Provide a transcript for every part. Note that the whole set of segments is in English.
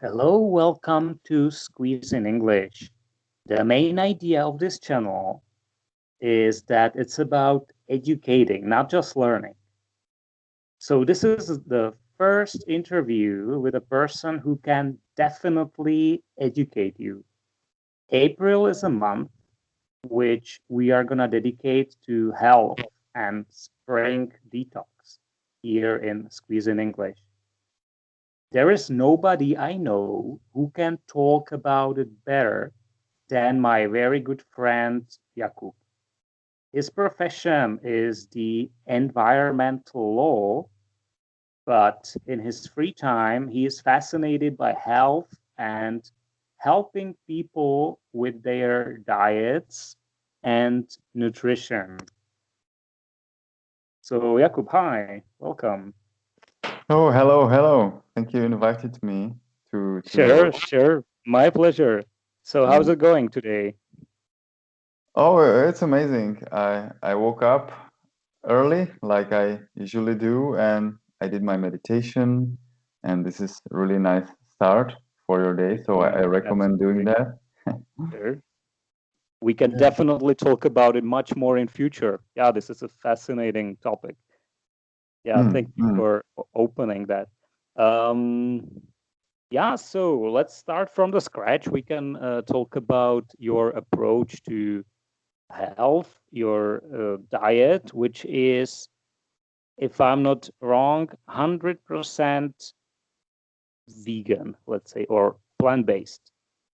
Hello, welcome to Squeeze in English. The main idea of this channel is that it's about educating, not just learning. So, this is the first interview with a person who can definitely educate you. April is a month which we are going to dedicate to health and spring detox here in Squeeze in English. There is nobody I know who can talk about it better than my very good friend Jakub. His profession is the environmental law, but in his free time, he is fascinated by health and helping people with their diets and nutrition. So, Jakub, hi, welcome. Oh, hello. Thank you invited me to Sure, your. sure. My pleasure. So, how's Yeah. it going today? Oh, it's amazing. I woke up early like I usually do, and I did my meditation, and this is really nice start for your day. So I recommend doing Absolutely. that. Sure. We can Yeah. definitely talk about it much more in future. Yeah, this is a fascinating topic. Yeah, thank you Mm. for opening that. Um, yeah, so let's start from the scratch. We can talk about your approach to health, your diet, which is, if I'm not wrong, 100% vegan, let's say, or plant-based,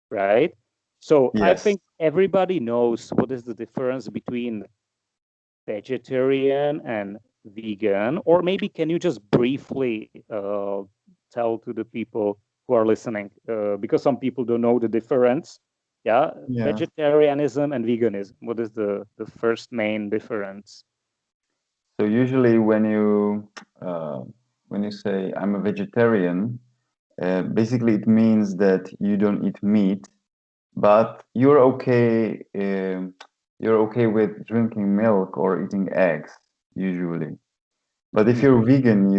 right? So I Yes. think everybody knows what is the difference between vegetarian and vegan, or maybe can you just briefly tell to the people who are listening, because some people don't know the difference. Yeah, Yeah. vegetarianism and veganism. What is the first main difference? So usually uh, when you say I'm a vegetarian, basically it means that you don't eat meat, but you're okay with drinking milk or eating eggs usually. But if Mm-hmm. you're vegan,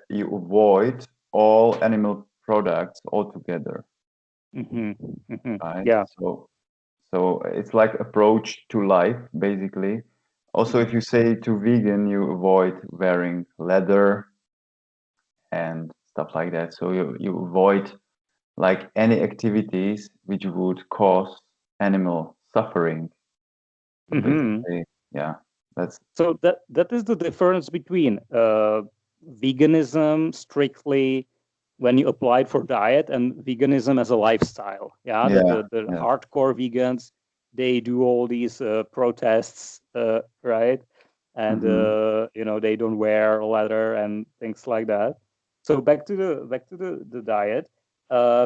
you avoid all animal products altogether, Mm-hmm. Mm-hmm. right? Yeah. So it's like approach to life basically. Also, if Mm-hmm. you say to vegan, you avoid wearing leather and stuff like that. So you avoid like any activities which would cause animal suffering. So Mm-hmm. basically, yeah, that's So that is the difference between veganism strictly when you apply it for diet and veganism as a lifestyle. Yeah, yeah, the yeah. hardcore vegans, they do all these protests, right? And Hmm. they don't wear leather and things like that. So back to the diet,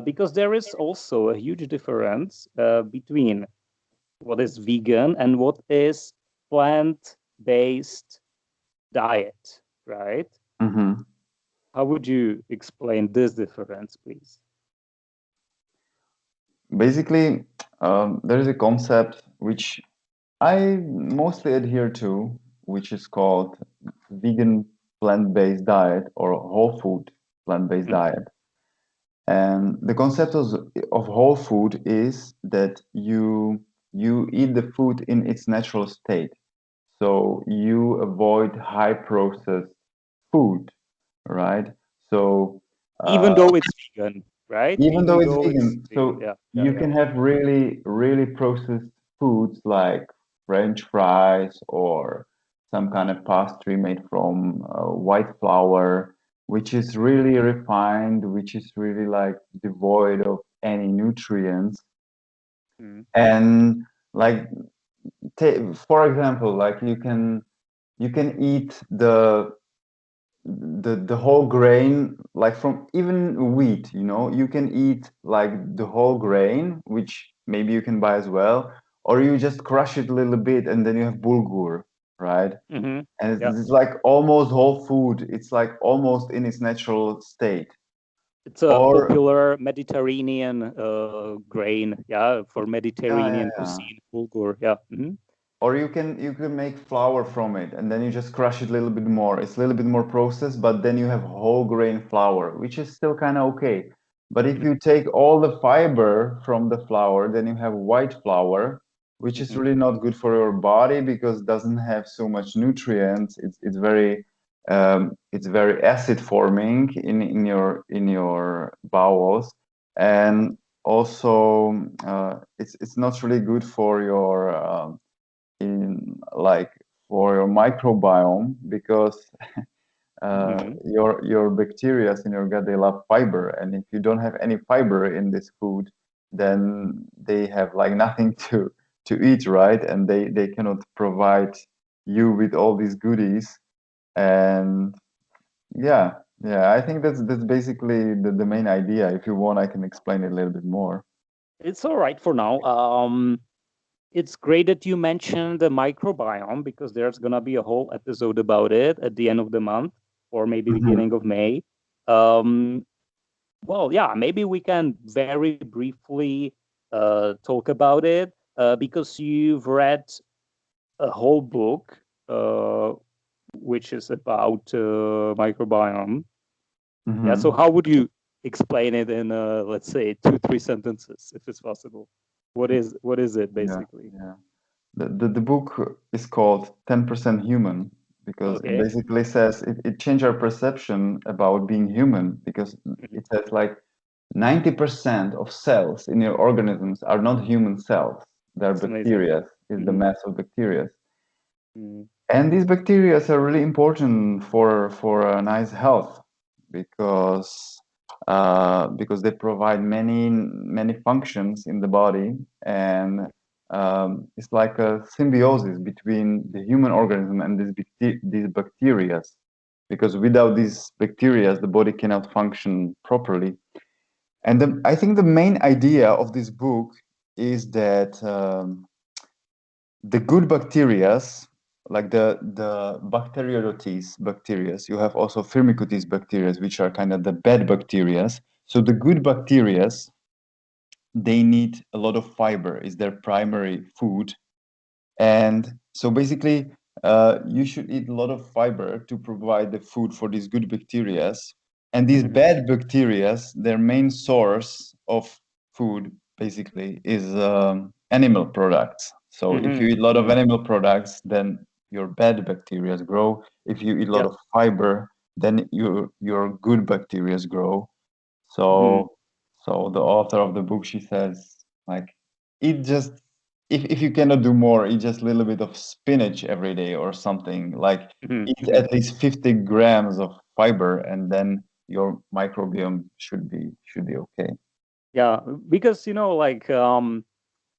because there is also a huge difference between what is vegan and what is plant-based diet, right? Hmm. How would you explain this difference, please? Basically, there is a concept which I mostly adhere to, which is called vegan plant-based diet or whole food plant-based Mhm. diet. And the concept of whole food is that you eat the food in its natural state. So you avoid high processed food, right? So Even uh, though it's vegan, right? even though Even it's though it's vegan, vegan. so Yeah, yeah, you yeah. can have really processed foods like French fries or some kind of pastry made from white flour, which is really refined, which is really like devoid of any nutrients. Mm. And like, for example, like you can eat the whole grain, like from even wheat, you can eat like the whole grain, which maybe you can buy as well, or you just crush it a little bit and then you have bulgur, right? Mm-hmm. And Yeah. it's like almost whole food, it's like almost in its natural state. It's a Or popular Mediterranean grain, yeah, for yeah, Mediterranean yeah. cuisine, bulgur, yeah. Hmm. Or you can make flour from it and then you just crush it a little bit more. It's a little bit more processed, but then you have whole grain flour, which is still kind of okay. But if you take all the fiber from the flour, then you have white flour, which is Mm-hmm. really not good for your body because it doesn't have so much nutrients. It's very acid forming in your bowels, and also it's not really good for your in like for your microbiome because Mm-hmm. your bacteria in your gut, they love fiber, and if you don't have any fiber in this food, then they have like nothing to eat, right? And they cannot provide you with all these goodies. And yeah, yeah, I think that's basically the main idea. If you want, I can explain it a little bit more. It's all right for now. It's great that you mentioned the microbiome because there's gonna be a whole episode about it at the end of the month or maybe Mhm. beginning of May. Um, well, yeah, maybe we can very briefly talk about it because you've read a whole book which is about microbiome. Yeah, so Mhm. how would you explain it in let's say 2 3 sentences if it's possible? What is it Yeah, basically? yeah. The book is called 10% Human because it Okay. basically says it changed our perception about being human because Mhm. it says like 90% of cells in your organisms are not human cells. They're It's amazing. bacteria, is the Hmm. mass of bacteria. Hmm. And these bacteria are really important for a nice health because they provide many functions in the body, and it's like a symbiosis between the human organism and these bacteria. Because without these bacteria, the body cannot function properly. And I think the main idea of this book is that the good bacterias, like the bacteroides bacterias, you have also firmicutes bacterias, which are kind of the bad bacterias. So the good bacterias, they need a lot of fiber, is their primary food. And so basically, you should eat a lot of fiber to provide the food for these good bacteria. And these Hmm. bad bacteria, their main source of food basically is animal products. So if you Hmm. eat a lot of Hmm. animal products, then your bad bacteria grow. If you eat a lot Yeah. of fiber, then your good bacteria grow. Hmm. So, so the author of the book, she says, like, eat just if you cannot do more, eat just a little bit of spinach every day or something. Like, Hmm. eat Hmm. at least 50 grams of fiber, and then your microbiome should be okay. Yeah, because like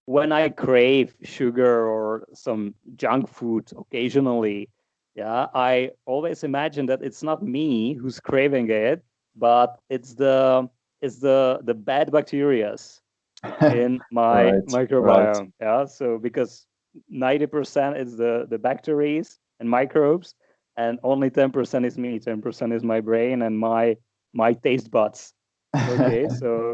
when I crave sugar or some junk food occasionally, yeah, I always imagine that it's not me who's craving it, but it's the bad bacterias in my Right, right. microbiome. Yeah, so because 90% is the bacteria and microbes, and only 10% is me. 10% is my brain and my taste buds. Okay,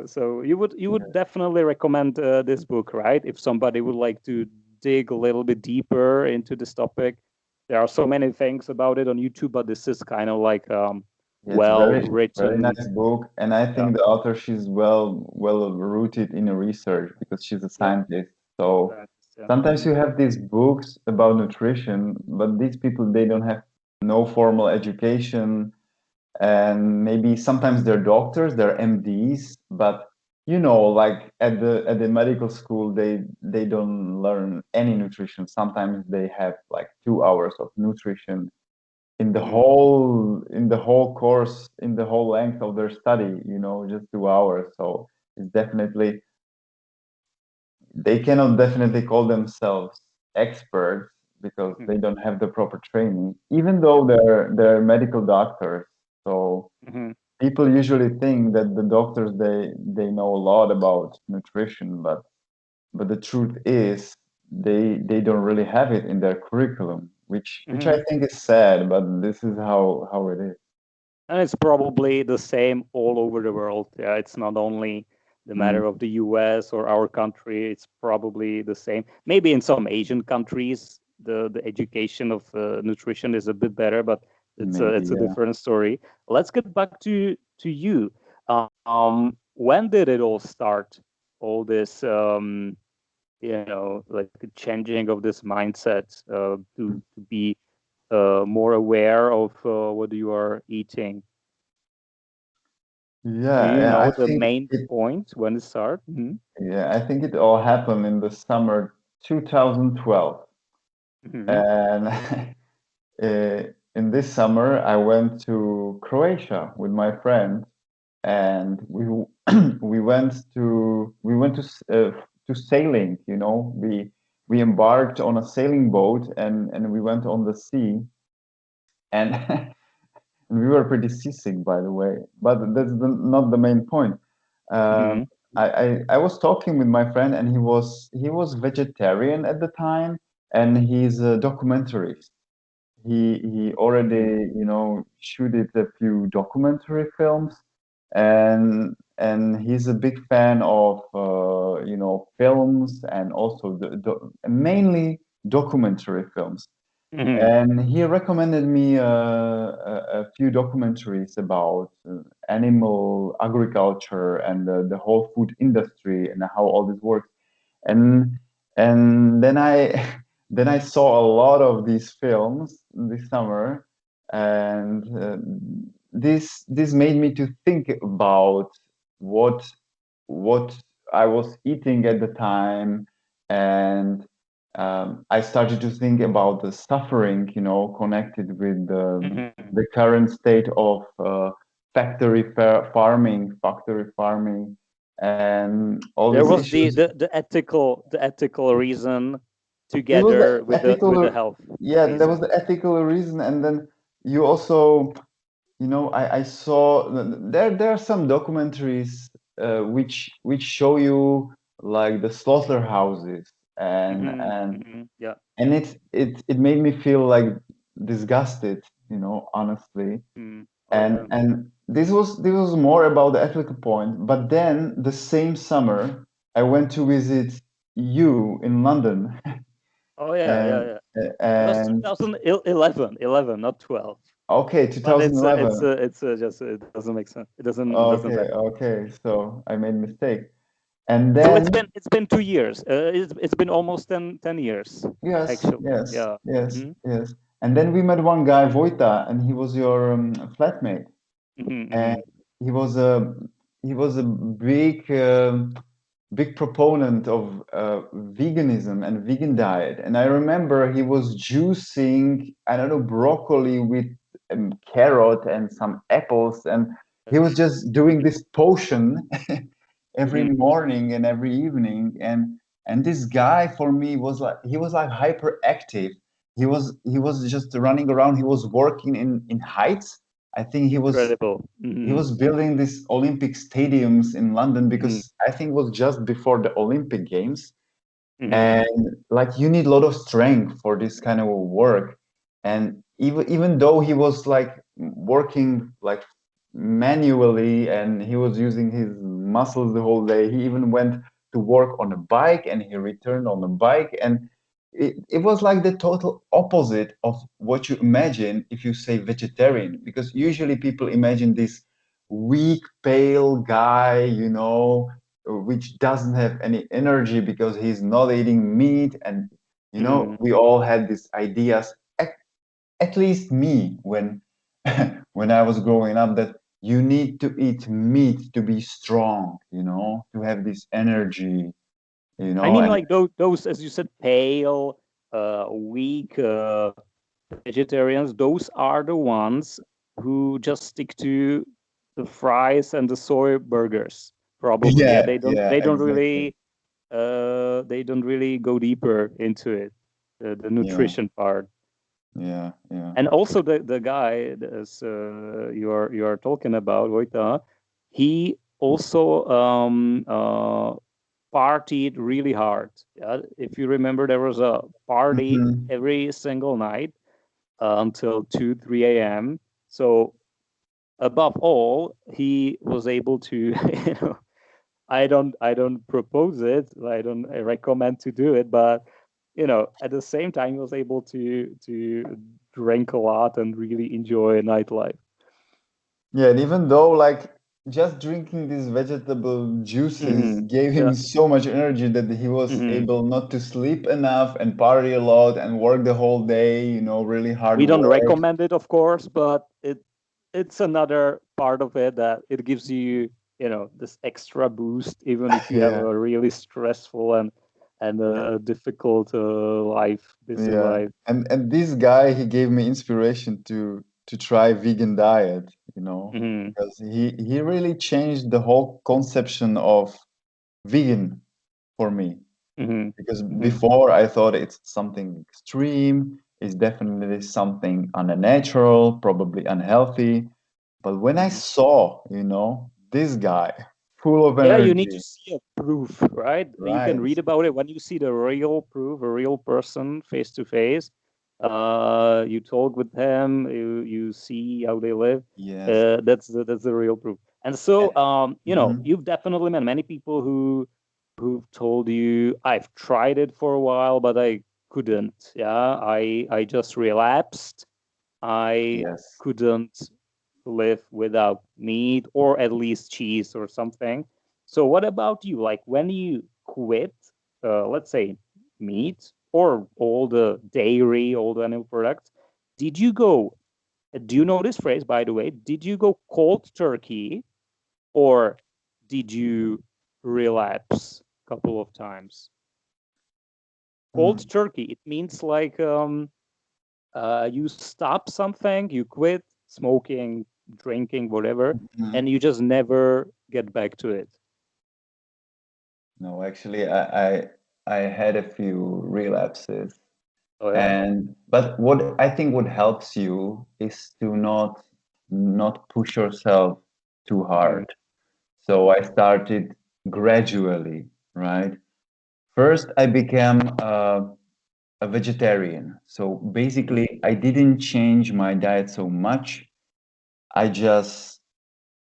so you would definitely recommend this book, right? If somebody would like to dig a little bit deeper into this topic, there are so many things about it on YouTube, but this is kind of like It's well very written. nice book, and I Yeah, think the author, she's well rooted in research because she's a yeah, scientist. So scientist, yeah. sometimes Hmm. you have these books about nutrition, but these people, they don't have no formal education, and maybe sometimes they're doctors, they're MDs, but like at the medical school, they don't learn any nutrition. Sometimes they have like 2 hours of nutrition Hmm. in the whole course, in the whole length of their study, just 2 hours. So it's definitely, they cannot definitely call themselves experts because Hmm. they don't have the proper training, even though Yeah. they're medical doctors. So Hmm. people usually think that the doctors, they know a lot about nutrition, but the truth is they don't really have it in their curriculum, which I Hmm. think is sad, but this is how it is. And it's probably the same all over the world. Yeah, it's not only the Mm, matter of the US or our country. It's probably the same. Maybe in some Asian countries, the education of nutrition is a bit better, but it's a maybe, it's a yeah. different story. Let's get back to you. when did it all start? All this, like the changing of this mindset to be more aware of what you are eating. Do Yeah, you yeah, know I the think main it, point when it started? yeah, I think it all happened in the summer 2012. Mm-hmm. And in this summer, I went to Croatia with my friend, and we went to sailing. We embarked on a sailing boat, and we went on the sea, and and we were pretty seasick, by the way. But that's not the main point. Mm-hmm. Um, I was talking with my friend, and he was vegetarian at the time, and he's a documentarist. He already, shooted a few documentary films, and he's a big fan of films, and also mainly documentary films. Mm-hmm. And he recommended me a few documentaries about animal agriculture and the whole food industry and how all this works. And and then I then I saw a lot of these films this summer, and this made me to think about what what I was eating at the time, and I started to think about the suffering, connected with Mm-hmm. the current state of factory farming, and all There these was the, issues. the the ethical the ethical reason It was the together with the ethical, health yeah, there was reason. the ethical reason, and then you also, I saw there are some documentaries which show you like the slaughterhouses, and Mm-hmm. and Mm-hmm. Yeah. and it made me feel like disgusted, honestly. Mm. Oh yeah. And this was more about the ethical point. But then the same summer, I went to visit you in London, Oh yeah. Yeah. and Yeah. It was and 2011, not 12. okay, But it's 2011. just it doesn't make sense. It doesn't Okay, matter. okay. So I made mistake. And So then it's been 2 years. It's been almost 10 years yes, actually. yes, Yeah. yes, Mm-hmm. yes. And then we met one guy, Vojta, and he was your flatmate. Mm-hmm. And Mm-hmm. he was a big proponent of veganism and vegan diet. And I remember he was juicing, I don't know, broccoli with carrot and some apples, and he was just doing this potion every Mm-hmm. morning and every evening. And this guy for me he was like hyperactive. He was just running around. He was working in heights. I think Incredible. he Mm-hmm. was building these Olympic stadiums in London, Mm-hmm. because I think it was just before the Olympic Games. Mm-hmm. And like you need a lot of strength for this kind of work. And even though he was like working like manually, and he was using his muscles the whole day, he even went to work on a bike, and he returned on a bike. And it was like the total opposite of what you imagine if you say vegetarian, because usually people imagine this weak, pale guy, which doesn't have any energy because he's not eating meat. And Mm-hmm. we all had these ideas, at least me, when when I was growing up, that you need to eat meat to be strong, to have this energy, I mean, and like those, as you said, pale, weak vegetarians. Those are the ones who just stick to the fries and the soy burgers. Probably, yeah. yeah, They yeah, don't exactly. really go deeper into it, the Yeah, nutrition part. yeah, yeah. And also the guy, as you are talking about, Vojta, he also partied really hard. Yeah? If you remember, there was a party Hmm. every single night until 2, 3 a.m. So above all, he was able to, I don't propose it. I recommend to do it, but at the same time, he was able to drink a lot and really enjoy nightlife. Yeah, and even though like just drinking these vegetable juices Hmm. gave Yeah. him so much energy that he was Hmm. able not to sleep enough and party a lot and work the whole day, really hard We don't work. recommend it, of course, but it's another part of it that it gives you, this extra boost, even if you have Yeah, a really stressful and a difficult life, busy yeah. life. And this guy, he gave me inspiration to try vegan diet, Hmm. because he really changed the whole conception of vegan for me. Hmm. Because Hmm. before I thought it's something extreme, it's definitely something unnatural, probably unhealthy. But when I Hmm. saw, this guy full of Yeah, you need to energy, see a proof, right? You can right? read about it when you see the real proof, a real person face to face. You talk with them, you see how they live. Yes. That's the real proof. And so, Mhm. you've definitely met many people who've told you, I've tried it for a while, but I couldn't. Yeah, I just relapsed. I Yes. couldn't live without meat or at least cheese or something. So, what about you? Like when you quit, let's say meat or all the dairy, all the animal products, did you go? Do you know this phrase, by the way? Did you go cold turkey or did you relapse a couple of times? Cold Mm, turkey, it means like you stop something, you quit smoking, drinking, whatever, mhm. and you just never get back to it. No, actually, I had a few relapses, Oh yeah. and but what I think what helps you is to not push yourself too Hmm. hard. So I started gradually, right? First, I became a vegetarian. So Hmm. basically, I didn't change my diet so much. I just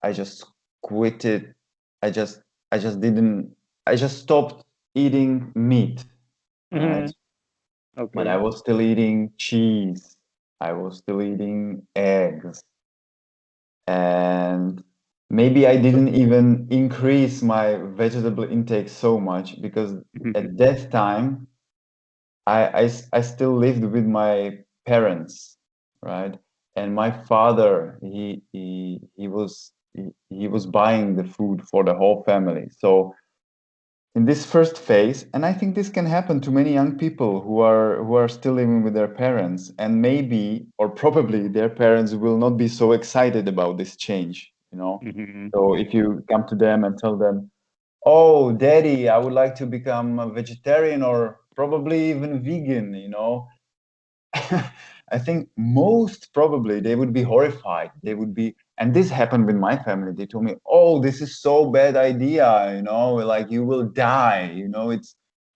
I just quit it. I just I just didn't I just stopped eating meat, right? Hmm. But I Okay. was still eating cheese. I was still eating eggs. And maybe I So. didn't even increase my vegetable intake so much because Hmm. at that time I still lived with my parents, right? And my father he was buying the food for the whole family. So in this first phase, and I think this can happen to many young people who are still living with their parents, and maybe or probably their parents will not be so excited about this change. Hmm. So if you come to them and tell them, "Oh, daddy, I would like to become a vegetarian or probably even vegan," I think most probably they would be horrified. They would be, and this happened with my family. They told me, "Oh, this is so bad idea, like you will die,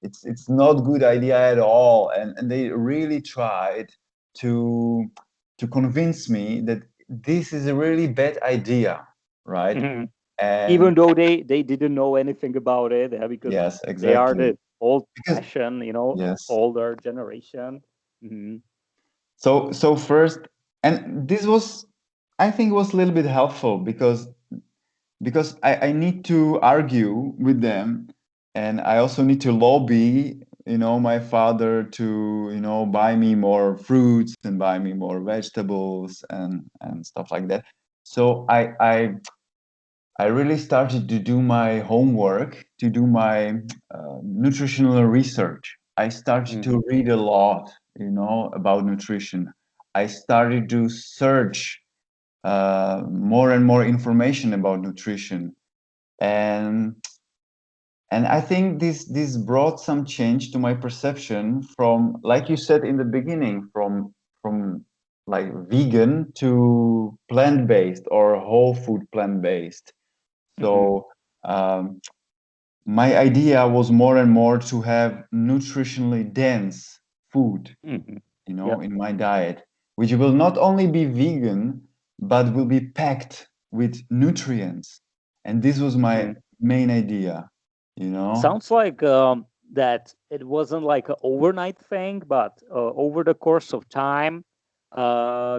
it's not good idea at all." And they really tried to to convince me that this is a really bad idea, right? Hmm. And Even though they didn't know anything about it, yeah, because yes, they are exactly. the old Because fashioned, yes. older generation. Hmm. So first, and this was, I think, was a little bit helpful because I need to argue with them, and I also need to lobby, my father to buy me more fruits and buy me more vegetables and stuff like that. So I really started to do my homework, to do my nutritional research. I started Hmm. to read a lot, about nutrition. I started to search more and more information about nutrition, and and I think this brought some change to my perception from, like you said in the beginning, from like vegan to plant-based or whole food plant-based. Hmm. So um, my idea was more and more to have nutritionally dense food, Hmm. in my diet, which will not only be vegan, but will be packed with nutrients. And this was my Yeah. main idea. Sounds like that it wasn't like an overnight thing, but over the course of time,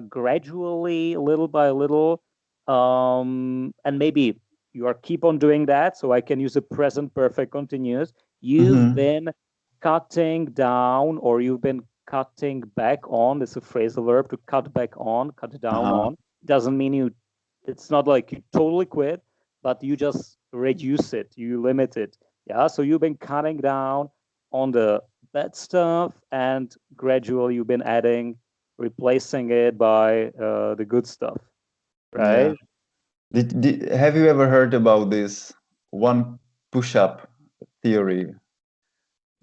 gradually, little by little, and maybe you are keep on doing that. So I can use a present perfect continuous. You've Mm-hmm. been cutting down, or you've been cutting back on. It's a phrasal verb to cut back on, cut down Uh-huh. on. Doesn't mean you. It's not like you totally quit, but you just reduce it. You limit it. Yeah. So you've been cutting down on the bad stuff, and gradually you've been adding, replacing it by the good stuff, Yeah. right? Have you ever heard about this one push-up theory?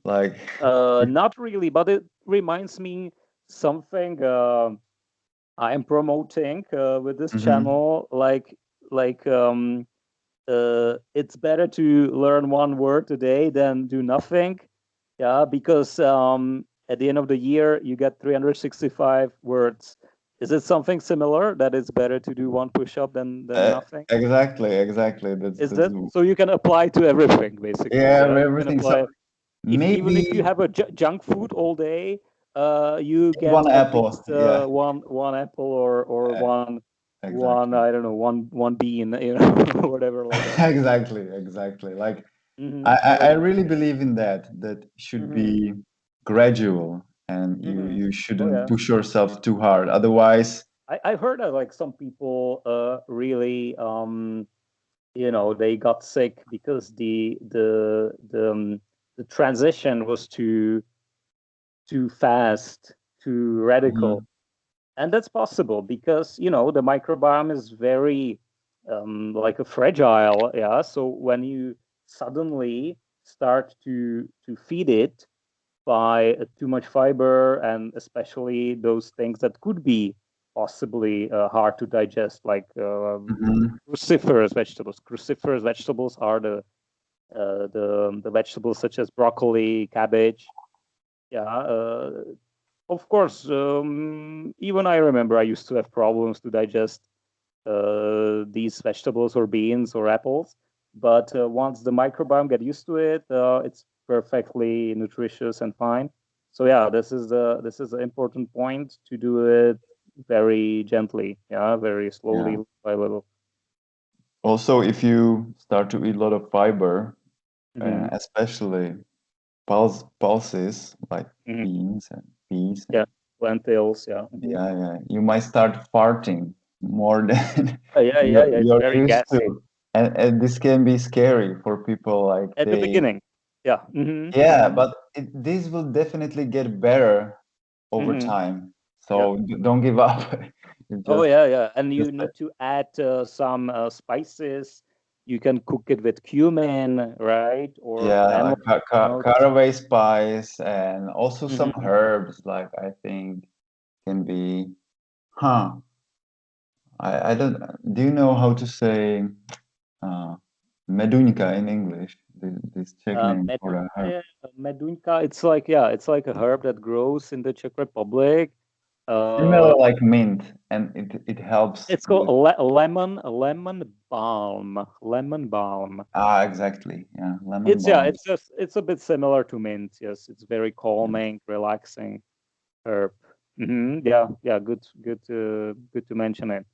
Like, Not really, but it reminds me something I am promoting with this mhm. channel. It's better to learn one word a day than do nothing. Yeah, because at the end of the year you get 365 words. Is it something similar that it's better to do one push-up than nothing? Exactly. Is That's that so? You can apply to everything basically. yeah, Yeah, you can everything. So apply if even if you maybe have a junk food all day, you get one at apple. least Yeah, one apple or e- one exactly. I don't know one bean, whatever like that. Exactly. Like I So really believe in that. That should hmm be gradual, and hmm you oh shouldn't yeah, push yourself too hard. Otherwise, I heard that like some people really they got sick because the transition was too fast, too radical. mhm, And that's possible because the microbiome is very like a fragile, yeah. So when you suddenly start to feed it by too much fiber, and especially those things that could be possibly hard to digest, like mhm, cruciferous vegetables are the vegetables such as broccoli, cabbage, yeah. Of course, even I remember I used to have problems to digest these vegetables or beans or apples. But once the microbiome get used to it, it's perfectly nutritious and fine. So yeah, this is the important point to do it very gently, yeah, very slowly, yeah. little by little. Also, if you start to eat a lot of fiber, Hmm especially pulses like hmm beans and peas, Yeah, and lentils, yeah. yeah, you might start farting more than Yeah. It's you're very used gassy to, and this can be scary for people. Like at the they, beginning. Yeah. yeah, but this will definitely get better over hmm time. Yeah. So don't give up. You Oh yeah. And you just need to add some spices. You can cook it with cumin, right? Or yeah, lemon. like caraway spice and also some Mhm. herbs. Like I think can be, huh? I don't. Do you know how to say uh, medunica in English? This Czech name for a herb. Medunka. It's like a herb that grows in the Czech Republic. Uh, Similar like mint, and it helps it's called with lemon balm. Lemon balm. exactly, yeah, lemon It's yeah. balm. It's a bit similar to mint. Yes, it's very calming, relaxing herb. Yeah. Good to mention it.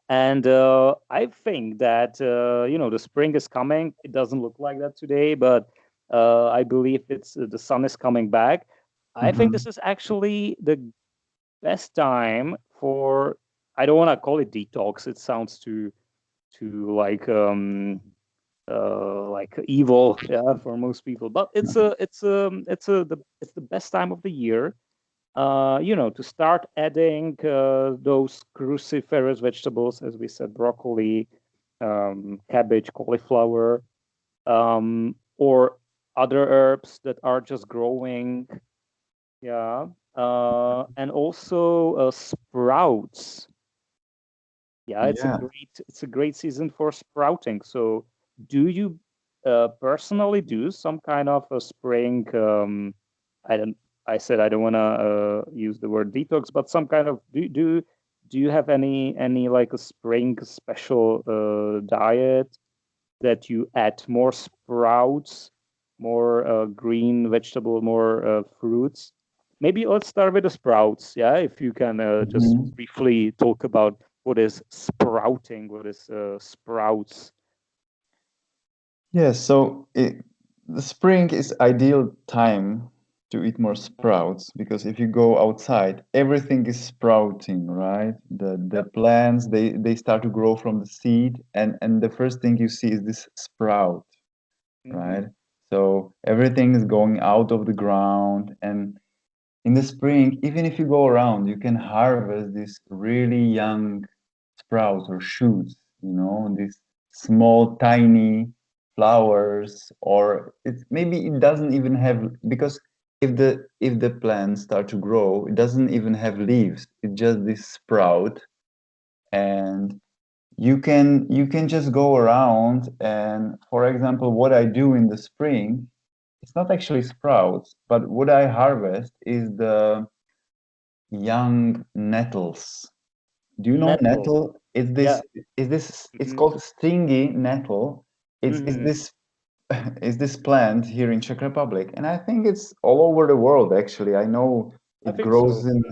And I think that the spring is coming. It doesn't look like that today, but I believe it's the sun is coming back. I think this Hmm. is actually the best time for. I don't want to call it detox. It sounds too like evil, yeah, for most people. But it's the best time of the year to start adding those cruciferous vegetables, as we said, broccoli, cabbage, cauliflower, or other herbs that are just growing. Yeah. And also sprouts. Yeah, Yeah, it's a great season for sprouting. So, do you personally do some kind of a spring? I don't. I said I don't want to use the word detox, but some kind of do you have any like a spring special diet that you add more sprouts, more green vegetable, more fruits? Maybe let's start with the sprouts. Yeah, if you can just hmm, briefly talk about what is sprouting, what is sprouts. Yes, so the spring is ideal time to eat more sprouts because if you go outside, everything is sprouting, right? The Yeah. plants they start to grow from the seed, and the first thing you see is this sprout, right? Hmm. So everything is going out of the ground, and in the spring, even if you go around, you can harvest these really young sprouts or shoots, these small, tiny flowers, or it's maybe it doesn't even have because if the plants start to grow, it doesn't even have leaves. It's just this sprout, and you can just go around and, for example, what I do in the spring, it's not actually sprouts, but what I harvest is the young nettles. Do you know Nettle. nettle? It's Yeah. this is this it's Hmm. called stingy nettle. It's Hmm. this is this plant here in Czech Republic, and I think it's all over the world actually. I know I it think grows so. in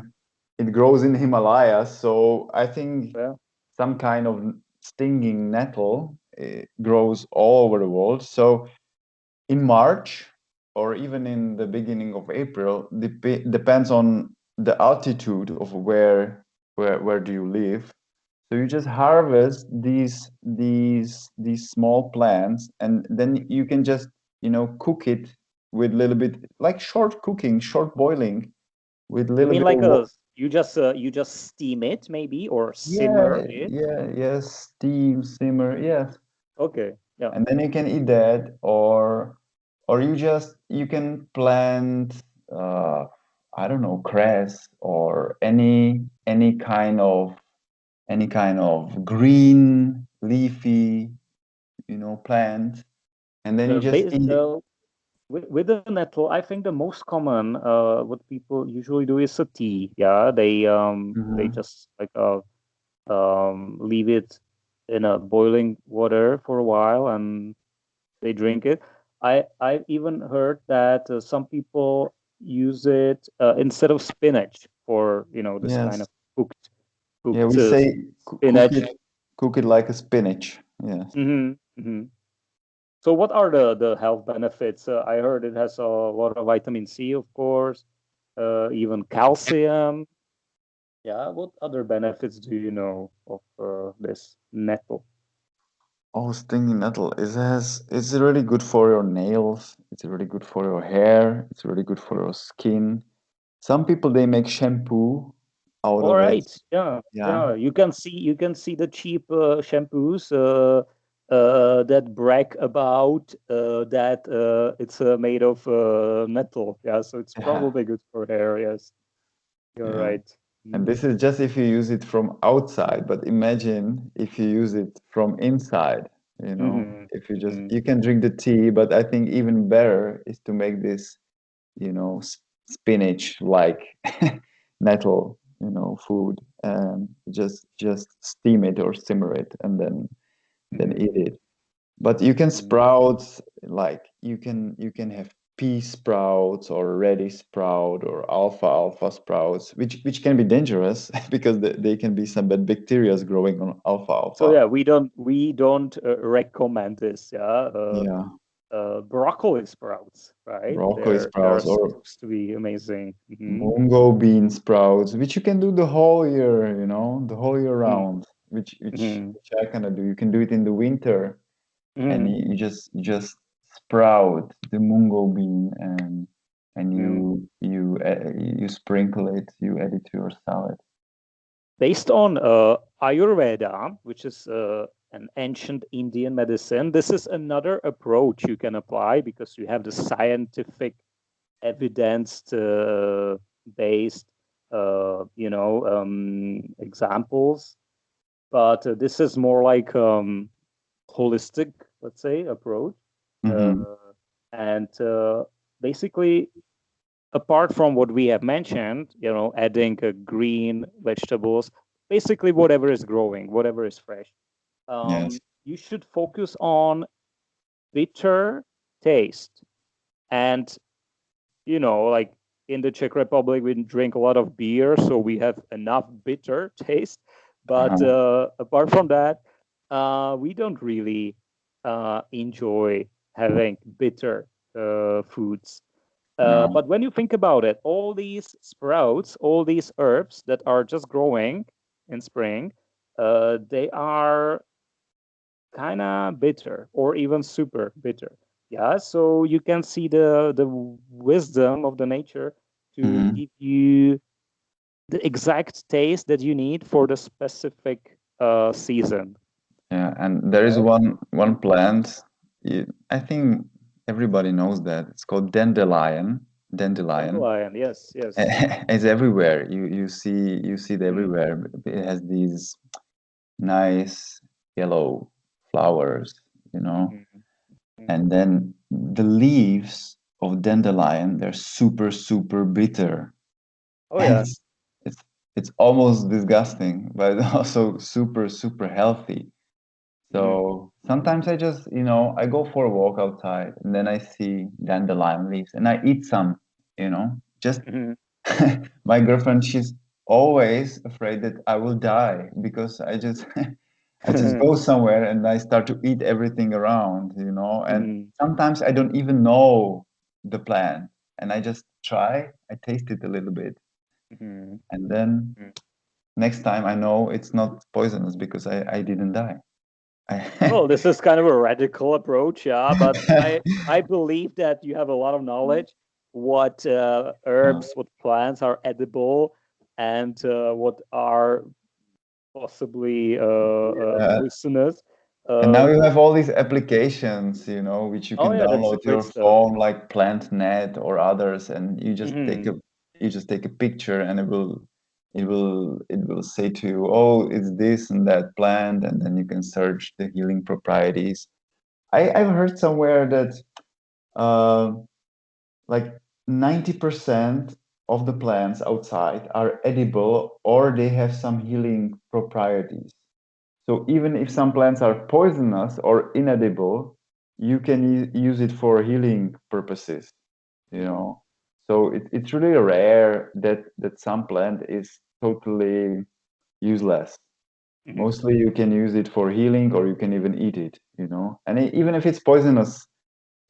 it grows in Himalayas, so I think Yeah. some kind of stinging nettle grows all over the world. So in March or even in the beginning of April, depends on the altitude of where do you live. So you just harvest these small plants, and then you can just cook it with a little bit like short cooking, short boiling with a You little mean bit of like you just steam it maybe or simmer yeah, it? yeah, yes, steam, simmer, yes. Okay. Yeah. And then you can eat that, or you can plant uh, I don't know, cress or any kind of green leafy plant, and then you just Based eat it. with the nettle, I think the most common what people usually do is a tea. Yeah, they Hmm. just like leave it in a boiling water for a while and they drink it. I've even heard that some people use it instead of spinach for this kind Yes, of cooked yeah, cooked we say cook spinach. it like a spinach. Yes. Hmm. Hmm. So what are the health benefits? I heard it has a lot of vitamin C, of course, even calcium. Yeah, what other benefits do you know of this nettle? Oh, stingy nettle. It's really good for your nails. It's really good for your hair. It's really good for your skin. Some people they make shampoo out All of it. right, yeah, Yeah. yeah. You can see the cheap shampoos that brag about that it's made of nettle. Yeah, so it's Yeah. probably good for hair. Yes, you're Yeah. right. And Mm-hmm. this is just if you use it from outside, but imagine if you use it from inside, Mm-hmm. if you just Mm-hmm. you can drink the tea, but I think even better is to make this, spinach like nettle, food, and just steam it or simmer it and then eat Mm-hmm. it. But you can Mm-hmm. sprouts like you can have pea sprouts or radish sprout or alfalfa sprouts, which can be dangerous because they can be some bad bacteria growing on So alfalfa. yeah, we don't recommend this. Yeah, Yeah, broccoli sprouts, right? broccoli They're sprouts or supposed to be amazing. Mm-hmm. mungo bean sprouts, which you can do the whole year, the whole year round. Which Mm-hmm. which I kind do. You can do it in the winter, and Mm-hmm. you just sprout the mungo bean, and Mm-hmm. you sprinkle it, you add it to your salad. Based on Ayurveda, which is an ancient Indian medicine, this is another approach you can apply because you have the scientific evidence based examples, but this is more like holistic, let's say, approach. Uh, Hmm. and basically, apart from what we have mentioned, adding green vegetables, basically whatever is growing, whatever is fresh, Yes. you should focus on bitter taste. And, like in the Czech Republic, we drink a lot of beer, so we have enough bitter taste. But Uh-huh. apart from that, we don't really. enjoy having bitter foods. No. But when you think about it, all these sprouts, all these herbs that are just growing in spring, they are kind of bitter or even super bitter. Yeah, so you can see the wisdom of the nature to Hmm. give you the exact taste that you need for the specific season. Yeah, and there is Right? one plant. I think everybody knows that. It's called dandelion. Dandelion. Dandelion, yes, yes. It's everywhere. You see it Mm, everywhere. It has these nice yellow flowers, you know. mm, mm. And then the leaves of dandelion, they're super, super bitter. Oh And yeah. it's it's almost disgusting, but also super, super healthy. Mm, So sometimes I just, I go for a walk outside and then I see dandelion leaves and I eat some, just mm, my girlfriend, she's always afraid that I will die because I just I just mm. go somewhere and I start to eat everything around, and Mm, sometimes I don't even know the plant and I just try, I taste it a little bit mm, and then mm. next time I know it's not poisonous because I didn't die. I Well, this is kind of a radical approach, yeah, but I believe that you have a lot of knowledge what Uh, herbs, what plants are edible, and what are possibly yeah. poisonous. And now Um, you have all these applications, which you oh can yeah, that's download a to your great stuff. phone, like PlantNet or others, and Hmm. you just take a picture, and it will say to you, oh, it's this and that plant, and then you can search the healing properties. I've heard somewhere that uh, like 90% of the plants outside are edible or they have some healing properties. So even if some plants are poisonous or inedible, you can use it for healing purposes, you Hmm. know. So it's really rare that some plant is totally useless. Hmm. Mostly you can use it for healing or you can even eat it, And even if it's poisonous,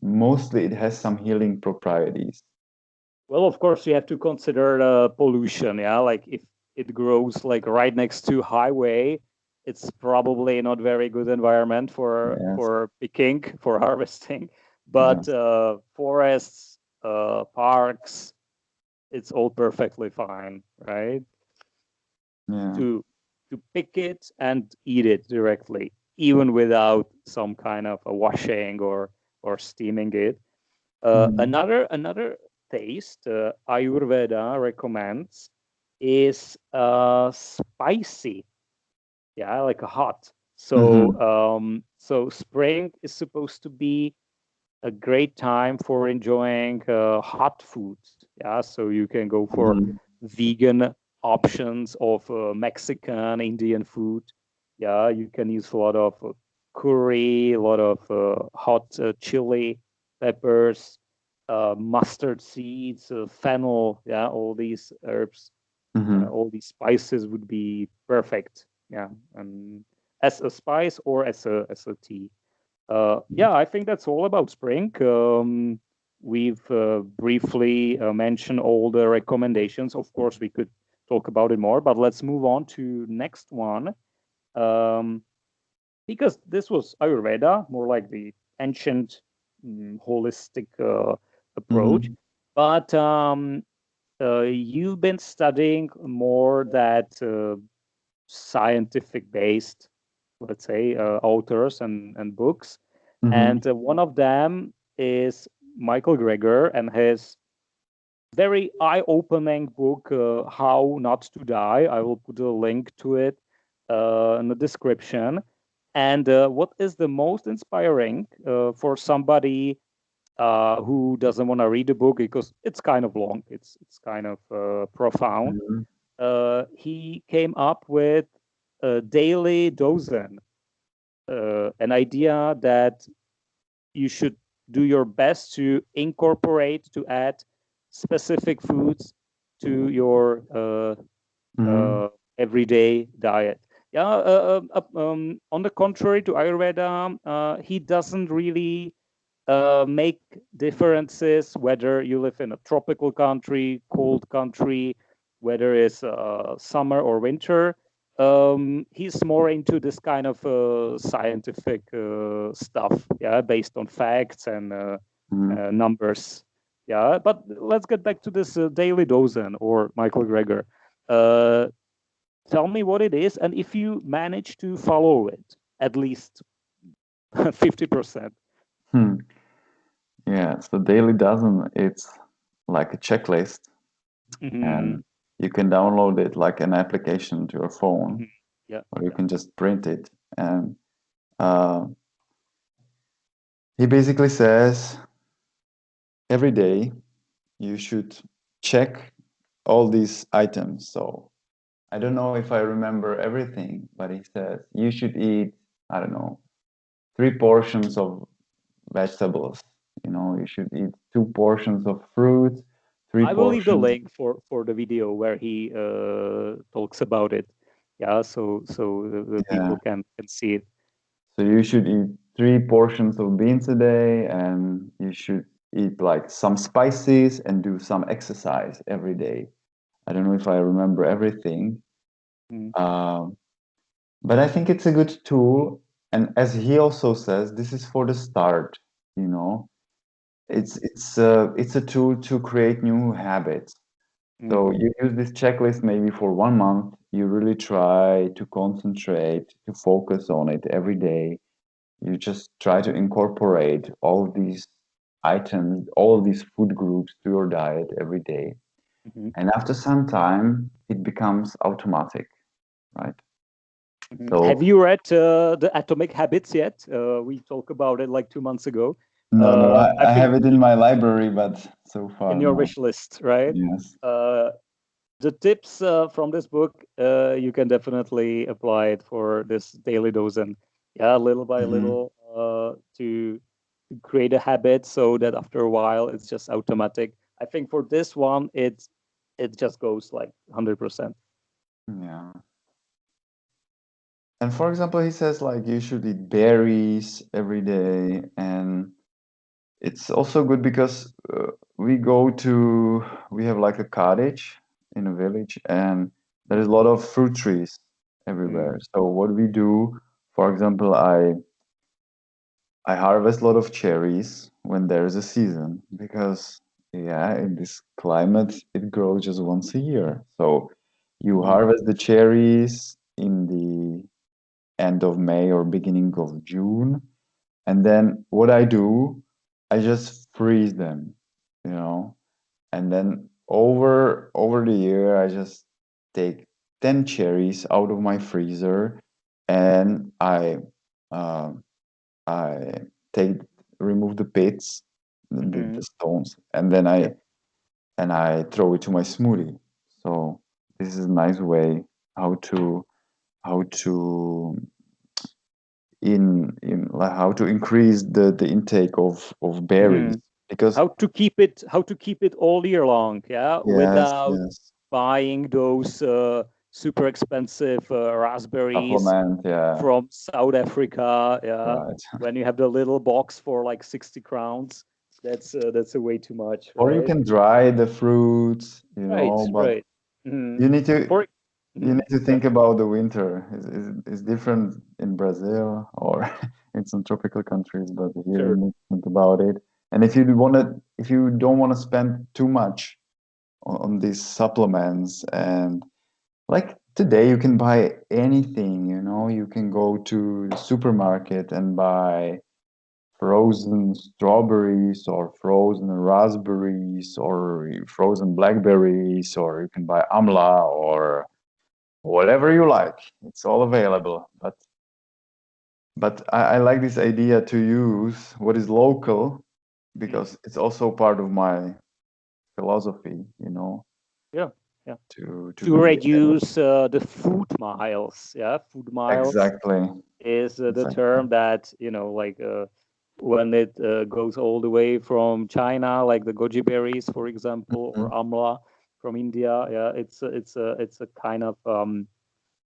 mostly it has some healing properties. Well, of course, you have to consider pollution. Yeah, like if it grows like right next to highway, it's probably not very good environment Yes, for picking for harvesting. But yes. forests, parks, it's all perfectly fine, right? Yeah. To to pick it and eat it directly, even without some kind of a washing or steaming it. Mhm. Another taste Ayurveda recommends is spicy, yeah, like a hot. So Mhm. so spring is supposed to be a great time for enjoying hot foods. Yeah, so you can go for Mhm. vegan options of Mexican, Indian food. Yeah, you can use a lot of curry, a lot of hot chili peppers, mustard seeds, fennel. Yeah, all these herbs, Mhm. all these spices would be perfect. Yeah, and as a spice or as a tea. Yeah, I think that's all about spring. We've briefly mentioned all the recommendations. Of course, we could talk about it more, but let's move on to next one. Um, because this was Ayurveda, more like the ancient holistic approach. Mhm. But you've been studying more that scientific based, let's say, authors and books. Mhm. And one of them is Michael Greger and his very eye opening book, How Not to Die. I will put a link to it in the description. And what is the most inspiring for somebody who doesn't want to read the book because it's kind of long, it's kind of profound. Mhm. He came up with a daily dozen, an idea that you should do your best to incorporate, to add specific foods to your Mhm. everyday diet. Yeah, on the contrary to Ayurveda, he doesn't really make differences whether you live in a tropical country, cold country, whether it's summer or winter. He's more into this kind of scientific stuff, yeah, based on facts and Mhm. numbers. Yeah, but let's get back to this daily dozen or Michael Greger. Uh, Tell me what it is, and if you manage to follow it, at least 50%. Hmm. Yeah, so daily dozen, it's like a checklist, Mm-hmm. and you can download it like an application to your phone, Mm-hmm. Yeah, or you yeah. can just print it. And uh, he basically says every day you should check all these items. So I don't know if I remember everything, but he says you should eat, I don't know, 3 portions of vegetables. You should eat 2 portions of fruit, three I will leave the portions. link for the video where he talks about it. Yeah, so the Yeah. people can see it. So you should eat 3 portions of beans a day, and you should eat like some spices and do some exercise every day. I don't know if I remember everything, Mm, um, but I think it's a good tool. And as he also says, this is for the start. You know, it's a tool to create new habits. mm, So you use this checklist maybe for 1 month. You really try to concentrate, to focus on it every day. You just try to incorporate all of these items, all of these food groups to your diet every day. mhm, And after some time, it becomes automatic, right? mhm. Have So, you read the Atomic Habits yet? We talked about it like 2 months ago. no, no, I I think have it in my library, but so in far, your no. wish list, right? Yes. Uh, the tips from this book, you can definitely apply it for this daily dose, and yeah, little by Hmm. little, to create a habit so that after a while it's just automatic. I think for this one, it just goes like 100%. Yeah. And for example, he says like you should eat berries every day, and it's also good because we have like a cottage in a village, and there's a lot of fruit trees Mm, everywhere. So what we do, for example, I harvest a lot of cherries when there's a season because yeah, in this climate it grows just once a year. So you mhm, harvest the cherries in the end of May or beginning of June, and then what I do, I just freeze them, you know, and then over the year, I just take 10 cherries out of my freezer, and uh, I take remove the pits, the mhm. stones, and then Yeah. I throw it to my smoothie. So this is a nice way how to how to in like how to increase the intake of berries, Mhm. because How to keep it all year long, yeah, yes, without yes, buying those super expensive raspberries supplement, yeah, from South Africa, yeah, right. when you have the little box for like 60 crowns. That's a way too much, Or you right? can dry the fruits, Right, but right. Mhm. you need to For you mhm. need to Yeah, think about the winter. It's different in Brazil or in some tropical countries, but here you sure. need to think about it. And if you don't want to spend too much on these supplements, and like today you can buy anything, you can go to the supermarket and buy frozen strawberries or frozen raspberries or frozen blackberries, or you can buy amla or whatever you like. It's all available. But I like this idea to use what is local Mm. because it's also part of my philosophy, Yeah, yeah. to To be reduce the food miles, yeah, food miles exactly is the exactly. term that like when it goes all the way from China, like the goji berries, for example, or Mhm. amla from India. Yeah, it's a kind of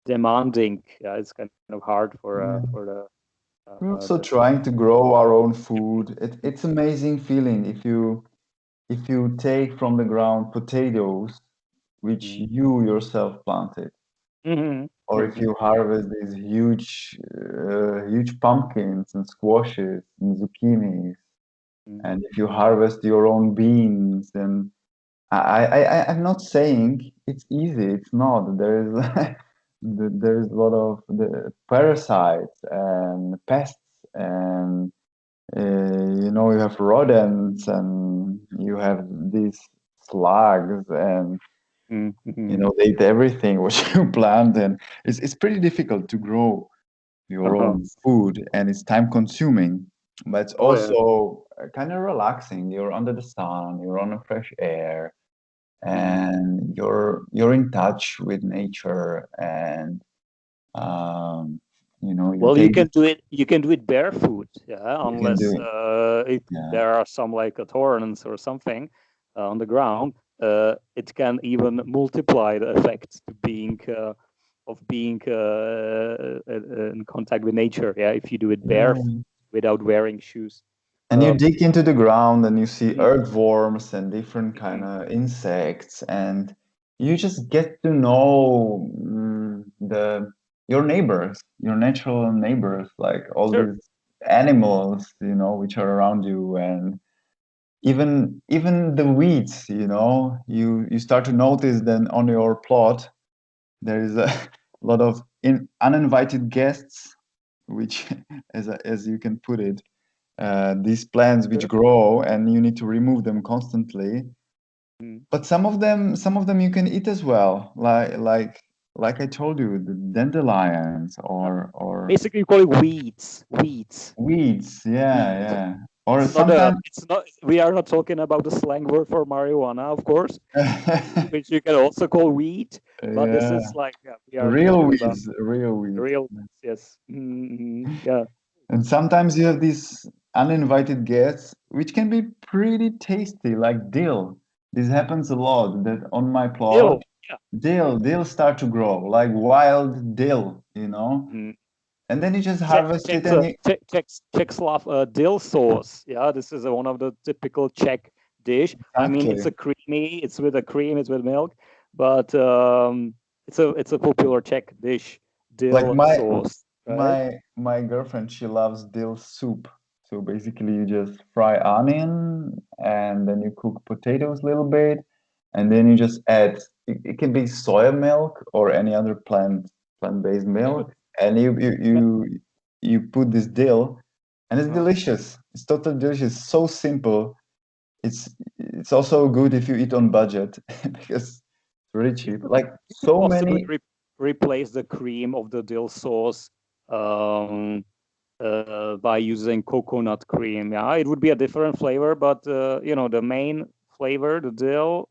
demanding. Yeah, it's kind of hard Yeah. for We're also the trying to grow our own food. It's amazing feeling if you take from the ground potatoes which mm, you yourself planted, mhm, or if mhm, you harvest these huge pumpkins and squashes and zucchinis, mm, and if you harvest your own beans, and I'm not saying it's easy. It's not. There's a lot of the parasites and pests, and you have rodents, and you have these slugs, and mhm. they eat everything what you plant, and it's pretty difficult to grow your Uh-huh. own food, and it's time consuming, but it's Oh yeah. also kind of relaxing. You're under the sun, you're on a fresh air, Mm. and you're in touch with nature, and um, you Well, you take can do it. You can do it barefoot, yeah, you can do unless it. Yeah. there are some like thorns or something on the ground. It can even multiply the effect to being of being in contact with nature. Yeah, if you do it barefoot Yeah. without wearing shoes. And you Um, dig into the ground and you see mhm, earthworms and different kind mhm, of insects, and you just get to know the your neighbors, your natural neighbors, like all sure. these animals, which are around you, and even the weeds, you start to notice then on your plot there is a lot of uninvited guests, which as you can put it, these plants which Sure. grow and you need to remove them constantly. Mm. But some of them you can eat as well, like I told you, the dandelions Yeah. or Basically, you call it weeds. Weeds. weeds. Yeah, Weeds. yeah. Or It's not a. sometimes It's not. We are not talking about the slang word for marijuana, of course, which you can also call weed. But this yeah, is like we are real talking about weeds, real weeds. real weeds. Yes. Mm-hmm. Yeah. And sometimes you have these uninvited guests, which can be pretty tasty, like dill. This happens a lot that on my plot, Dill. Yeah. dill start to grow, like wild dill. Mm. And then you just Czech, harvest it Czechs, and you, Czechslav dill sauce. Yeah, this is one of the typical Czech dish. I mean, it's a exactly. creamy. It's with a cream. It's with milk, but it's a popular Czech dish. Like Dill my sauce, right? my my girlfriend, she loves dill soup. So basically you just fry onion and then you cook potatoes a little bit, and then you just add it can be soya milk or any other plant-based Good. milk, and you put this dill, and it's Uh, delicious. It's totally delicious. So simple. It's also good if you eat on budget because it's really you cheap. could Like you could so possibly many. replace the cream of the dill sauce um, by using coconut cream. Yeah, it would be a different flavor, but the main flavor, the dill,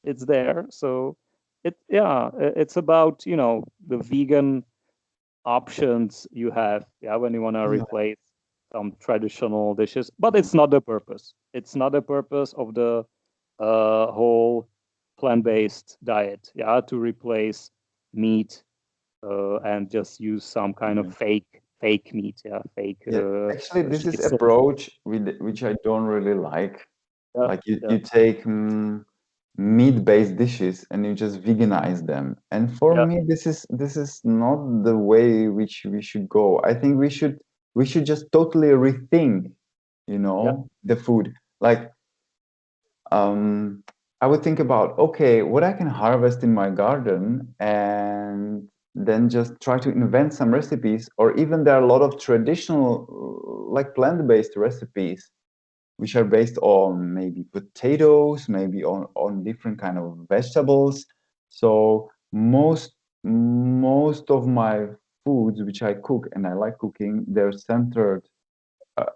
it's there. So it's about the vegan options you have. Yeah, when you want to Yeah, replace some traditional dishes, but it's not the purpose. It's not the purpose of the whole plant-based diet. Yeah, to replace meat and just use some kind of yeah. fake meat. Yeah, fake Yeah, actually, this is schnitzel. approach which I don't really like. Yeah, Like you, yeah, you take meat-based dishes and you just veganize them. And for yeah, me, this is not the way which we should go. I think we should just totally rethink, yeah. the food. Like I would think about, okay, what I can harvest in my garden, and then just try to invent some recipes, or even there are a lot of traditional, like plant-based recipes, which are based on maybe potatoes, maybe on different kind of vegetables. So most of my foods which I cook, and I like cooking, they're centered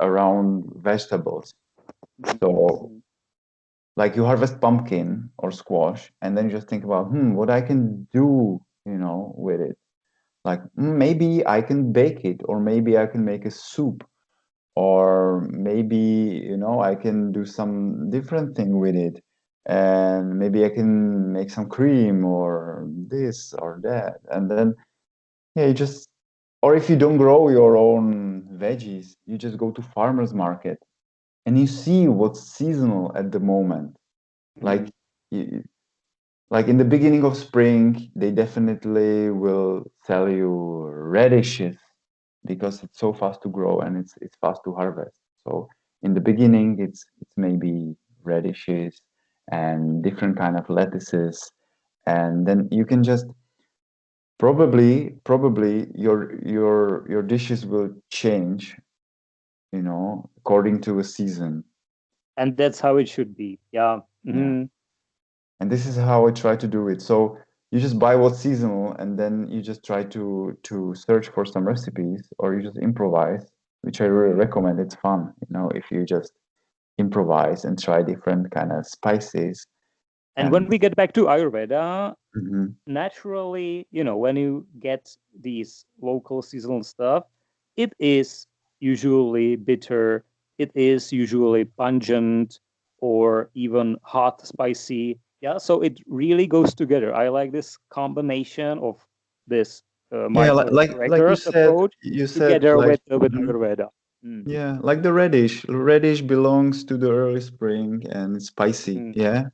around vegetables. So Mhm. like you harvest pumpkin or squash, and then you just think about, what I can do, with it. Like maybe I can bake it, or maybe I can make a soup, or maybe, I can do some different thing with it, and maybe I can make some cream or this or that, and then Yeah, you just, or if you don't grow your own veggies, you just go to farmers market and you see what's seasonal at the moment. Like, Mhm. you, like in the beginning of spring, they definitely will sell you radishes because it's so fast to grow and it's fast to harvest. So in the beginning, it's maybe radishes and different kind of lettuces, and then you can just probably your dishes will change, according to a season. And that's how it should be. Yeah. Yeah. Hmm. And this is how I try to do it. So you just buy what's seasonal and then you just try to search for some recipes or you just improvise, which I really recommend. It's fun, if you just improvise and try different kind of spices And when and we get back to Ayurveda, Mhm. naturally, when you get these local seasonal stuff, it is usually bitter, it is usually pungent, or even hot, spicy. Yeah, so it really goes together. I like this combination of this Yeah, like rigorous approach you said together like with Mhm. Ayurveda. Mm, Yeah, like the radish. Radish belongs to the early spring and it's spicy. mm, Yeah.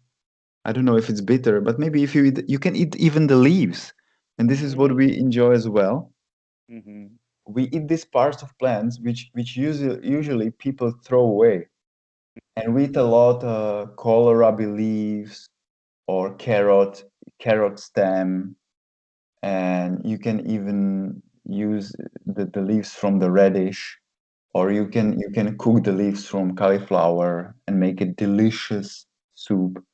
I don't know if it's bitter, but maybe if you can eat even the leaves. And this is what mm, we enjoy as well. mhm, We eat these parts of plants which usually people throw away. And we eat a lot kohlrabi leaves or carrot stem, and you can even use the leaves from the radish, or you can cook the leaves from cauliflower and make a delicious soup.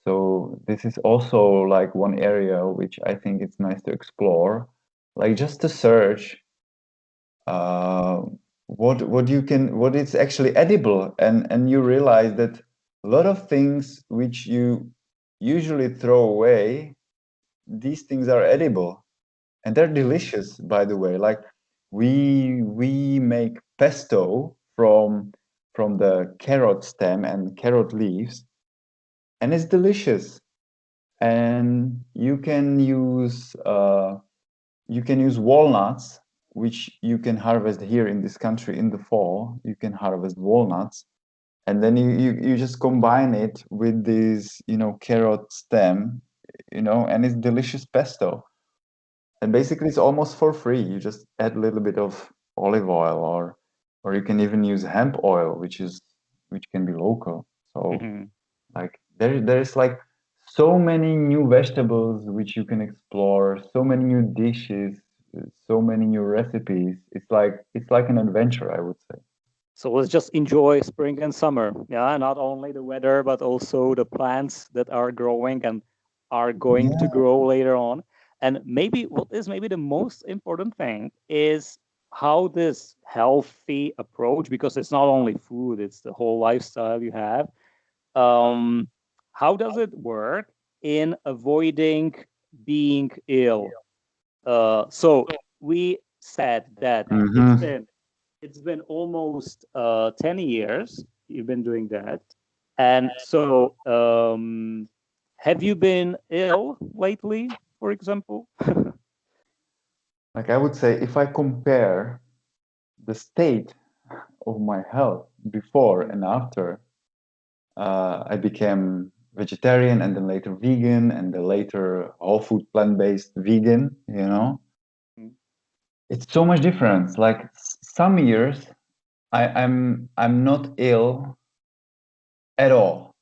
So this is also like one area which I think it's nice to explore, like just to search uh, what is actually edible, and you realize that a lot of things which you usually throw away, these things are edible and they're delicious, by the way. Like we make pesto from the carrot stem and carrot leaves, and it's delicious. And you can use walnuts, which you can harvest here in this country in the fall. You can harvest walnuts, and then you just combine it with this carrot stem, and it's delicious pesto. And basically, it's almost for free. You just add a little bit of olive oil, or you can even use hemp oil, which can be local. So mhm. like there's like so many new vegetables which you can explore, so many new dishes, so many new recipes. It's like an adventure, I would say. So let's just enjoy spring and summer. Yeah, not only the weather, but also the plants that are growing and are going to Yeah. grow later on. And maybe what is maybe the most important thing is how this healthy approach, because it's not only food, it's the whole lifestyle you have. Um, how does it work in avoiding being ill? So we said that Mm-hmm. it's been almost 10 years you've been doing that. And so, have you been ill lately, for example? Like I would say, if I compare the state of my health before Mm, and after, I became vegetarian and then later vegan and then later whole food plant-based vegan, mm, it's so much difference. Like some years I'm not ill at all,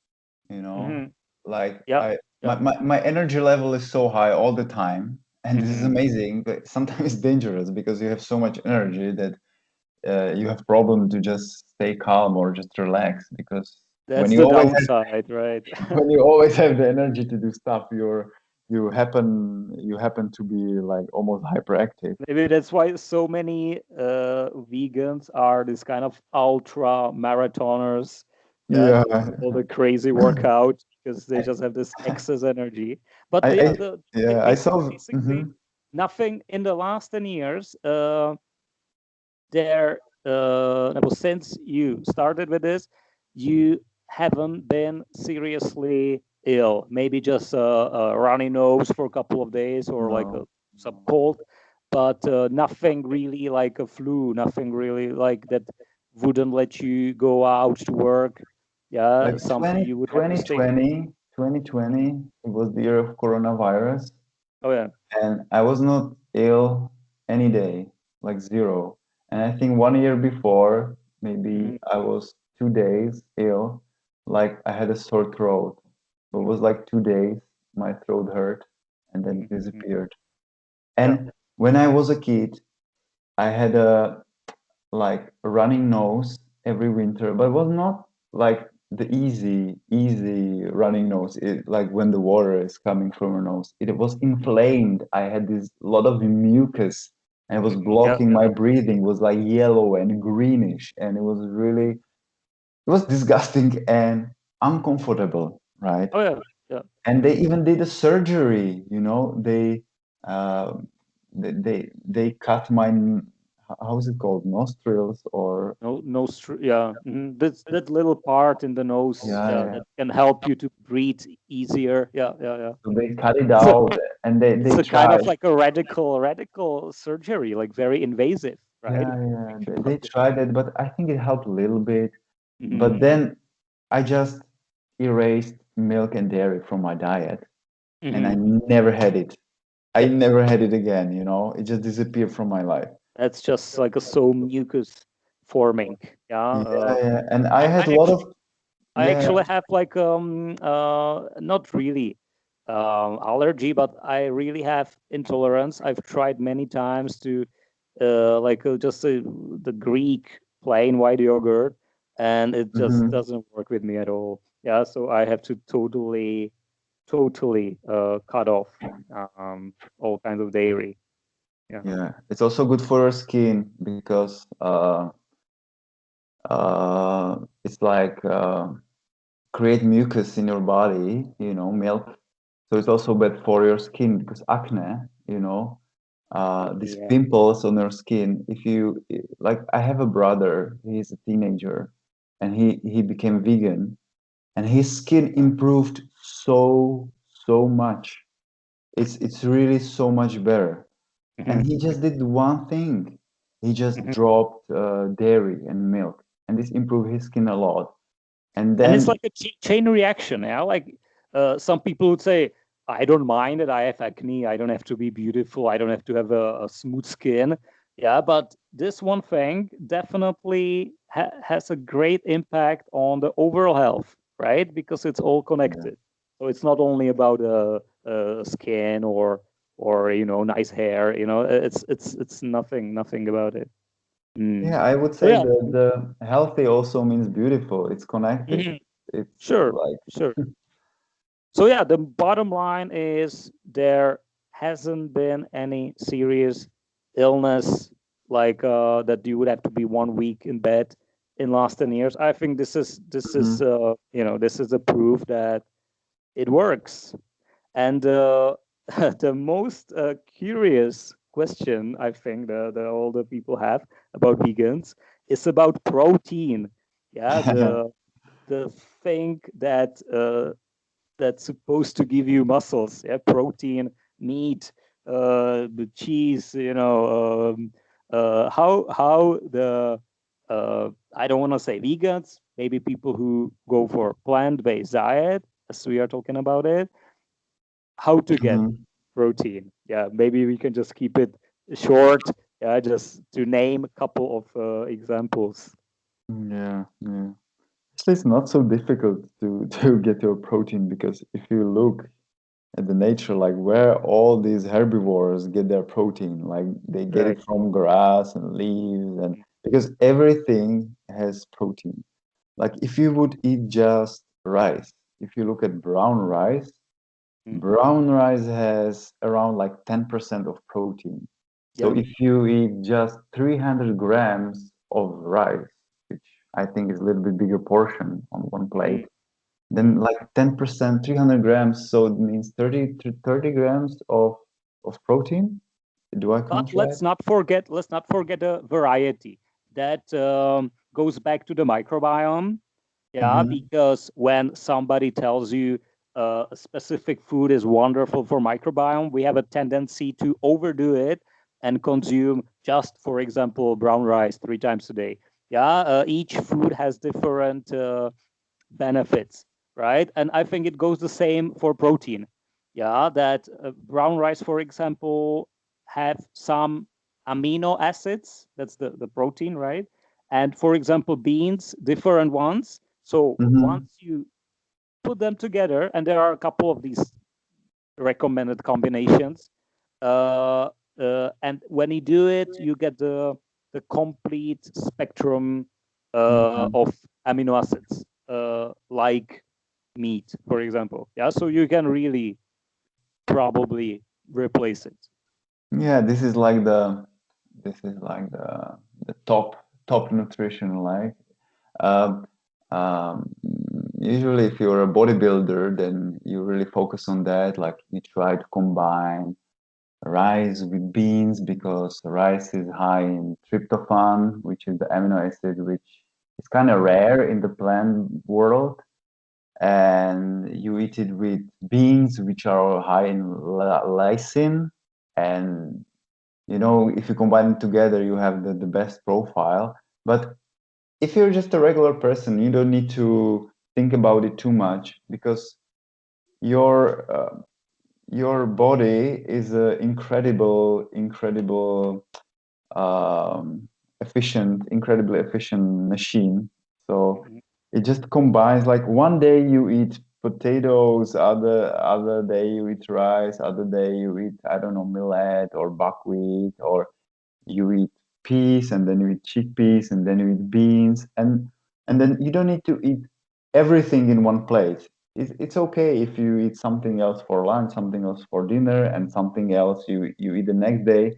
you know. mhm. Like Yeah, I yeah. my energy level is so high all the time, and this is Mhm. amazing, but sometimes it's dangerous because you have so much energy that you have problem to just stay calm or just relax because when That's you the always have downside, right? when you always have the energy to do stuff, you happen to be like almost hyperactive. Maybe that's why so many vegans are this kind of ultra marathoners. Yeah, Yeah. doing all the crazy workout because they just have this excess energy. But I yeah, I it's saw. basically nothing in the last 10 years. There, since you started with this, you haven't been seriously ill. Maybe just a runny nose for a couple of days or like No, some no. cold. but nothing really like a flu, nothing really like that wouldn't let you go out to work. Yeah, Like something you would have to stay. 2020, it was the year of coronavirus, Oh yeah. and I was not ill any day, like zero. And I think 1 year before, maybe Mhm, I was 2 days ill, like I had a sore throat. It was like 2 days, my throat hurt, and then mhm, it mhm. disappeared. Yeah. And when I was a kid, I had a like a running nose every winter, but it was not like the easy running nose. Like when the water is coming from your nose, it was inflamed. I had this lot of mucus and it was Mhm. Yeah. blocking Yeah. my breathing. It was like yellow and greenish, and it was disgusting and uncomfortable, right? Oh yeah. Yeah. And they Mhm. even did a surgery, uh, they cut my how is it called, nostrils, or No, yeah. That's that little part in the nose, yeah, yeah, yeah. that can help you to breathe easier. Yeah, yeah, yeah. So they cut it It's a out, and they it's a kind of tried. like a radical surgery, like very invasive, right? Yeah, yeah, Think they about it. tried it, but I think it helped a little bit. But Mm-hmm. then I just erased milk and dairy from my diet, and I Mm-hmm. never had it. I Yeah, never had it again, It just disappeared from my life. that's just like a so mucus forming. Yeah. Yeah, yeah. And I I had a lot actually of, I yeah. actually have like not really allergy, but I really have intolerance. I've tried many times to like just the Greek plain white yogurt, and it just Mhm. doesn't work with me at all. Yeah, so I have to totally cut off all kinds of dairy. Yeah. Yeah, it's also good for your skin because it's like create mucus in your body, milk. So it's also bad for your skin because acne, these Yeah. pimples on your skin. If you like, I have a brother, he's a teenager, and he became vegan, and his skin improved so much. It's really so much better. And Mhm, he just did one thing. He just mhm. dropped dairy and milk, and this improved his skin a lot. And And it's then, like a chain reaction. Yeah, like some people would say, I don't mind that I have acne, I don't have to be beautiful, I don't have to have a smooth skin. Yeah, but this one thing definitely has a great impact on the overall health, right? Because it's all yeah, connected. So it's not only about skin or nice hair. It's nothing about it. Mm. yeah, I would So say yeah. that the healthy also means beautiful. It's connected. Mhm. It's Sure, like, sure. So yeah, the bottom line is there hasn't been any serious illness like that you would have to be 1 week in bed in last 10 years. I think mhm, this is a proof that it works. And the most curious question I think the older people have about vegans is about protein. Yeah, the thing that's supposed to give you muscles, yeah, protein, meat, the cheese, how the I don't want to say vegans, maybe people who go for plant-based diet, as we are talking about it, how to get mhm. protein. Yeah, maybe we can just keep it short. Yeah, just to name a couple of examples. Yeah, yeah. Actually, it's not so difficult to to get your protein because if you look at the nature, like where all these herbivores get their protein, like they get Right. it from grass and leaves, and because everything has protein. Like if you would eat just rice, if you look at Mm-hmm. brown rice has around like 10% of protein. So Yeah. if you eat just 300 grams of rice, which I think is a little bit bigger portion on one plate, then Mm-hmm. like 10%, 300 grams, so it means 30 to 30 grams of protein. Do I But count right? let's not forget the variety that goes back to the microbiome. Yeah, Mm-hmm. because when somebody tells you a specific food is wonderful for microbiome, we have a tendency to overdo it and consume just, for example, brown rice 3 times a day. Yeah, each food has different benefits, right? And I think it goes the same for protein. Yeah, that brown rice, for example, have some amino acids. That's the protein, right? And for example, beans, different ones. So Mm-hmm. once you put them together, and there are a couple of these recommended combinations, and when you do it, you get the complete spectrum Mm-hmm. of amino acids, like meat, for example. Yeah, so you can really probably replace it. Yeah, this is like the top nutrition like. Um, um, Usually, if you're a bodybuilder, then you really focus on that. Like you try to combine rice with beans because rice is high in tryptophan, which is the amino acid which is kind of Mhm. rare in the plant world. And you eat it with beans, which are high in lysine. And if you combine them together, you have the best profile. But if you're just a regular person, you don't need to think about it too much because your your body is an um, incredibly efficient machine. So Mhm. it just combines. Like one day you eat potatoes, other day you eat rice, other day you eat, I don't know, millet or buckwheat, or you eat peas and then you eat chickpeas and then you eat beans, and then you don't need to eat everything in one plate. It's okay if you eat something else for lunch, something else for dinner, and something else you eat the next day,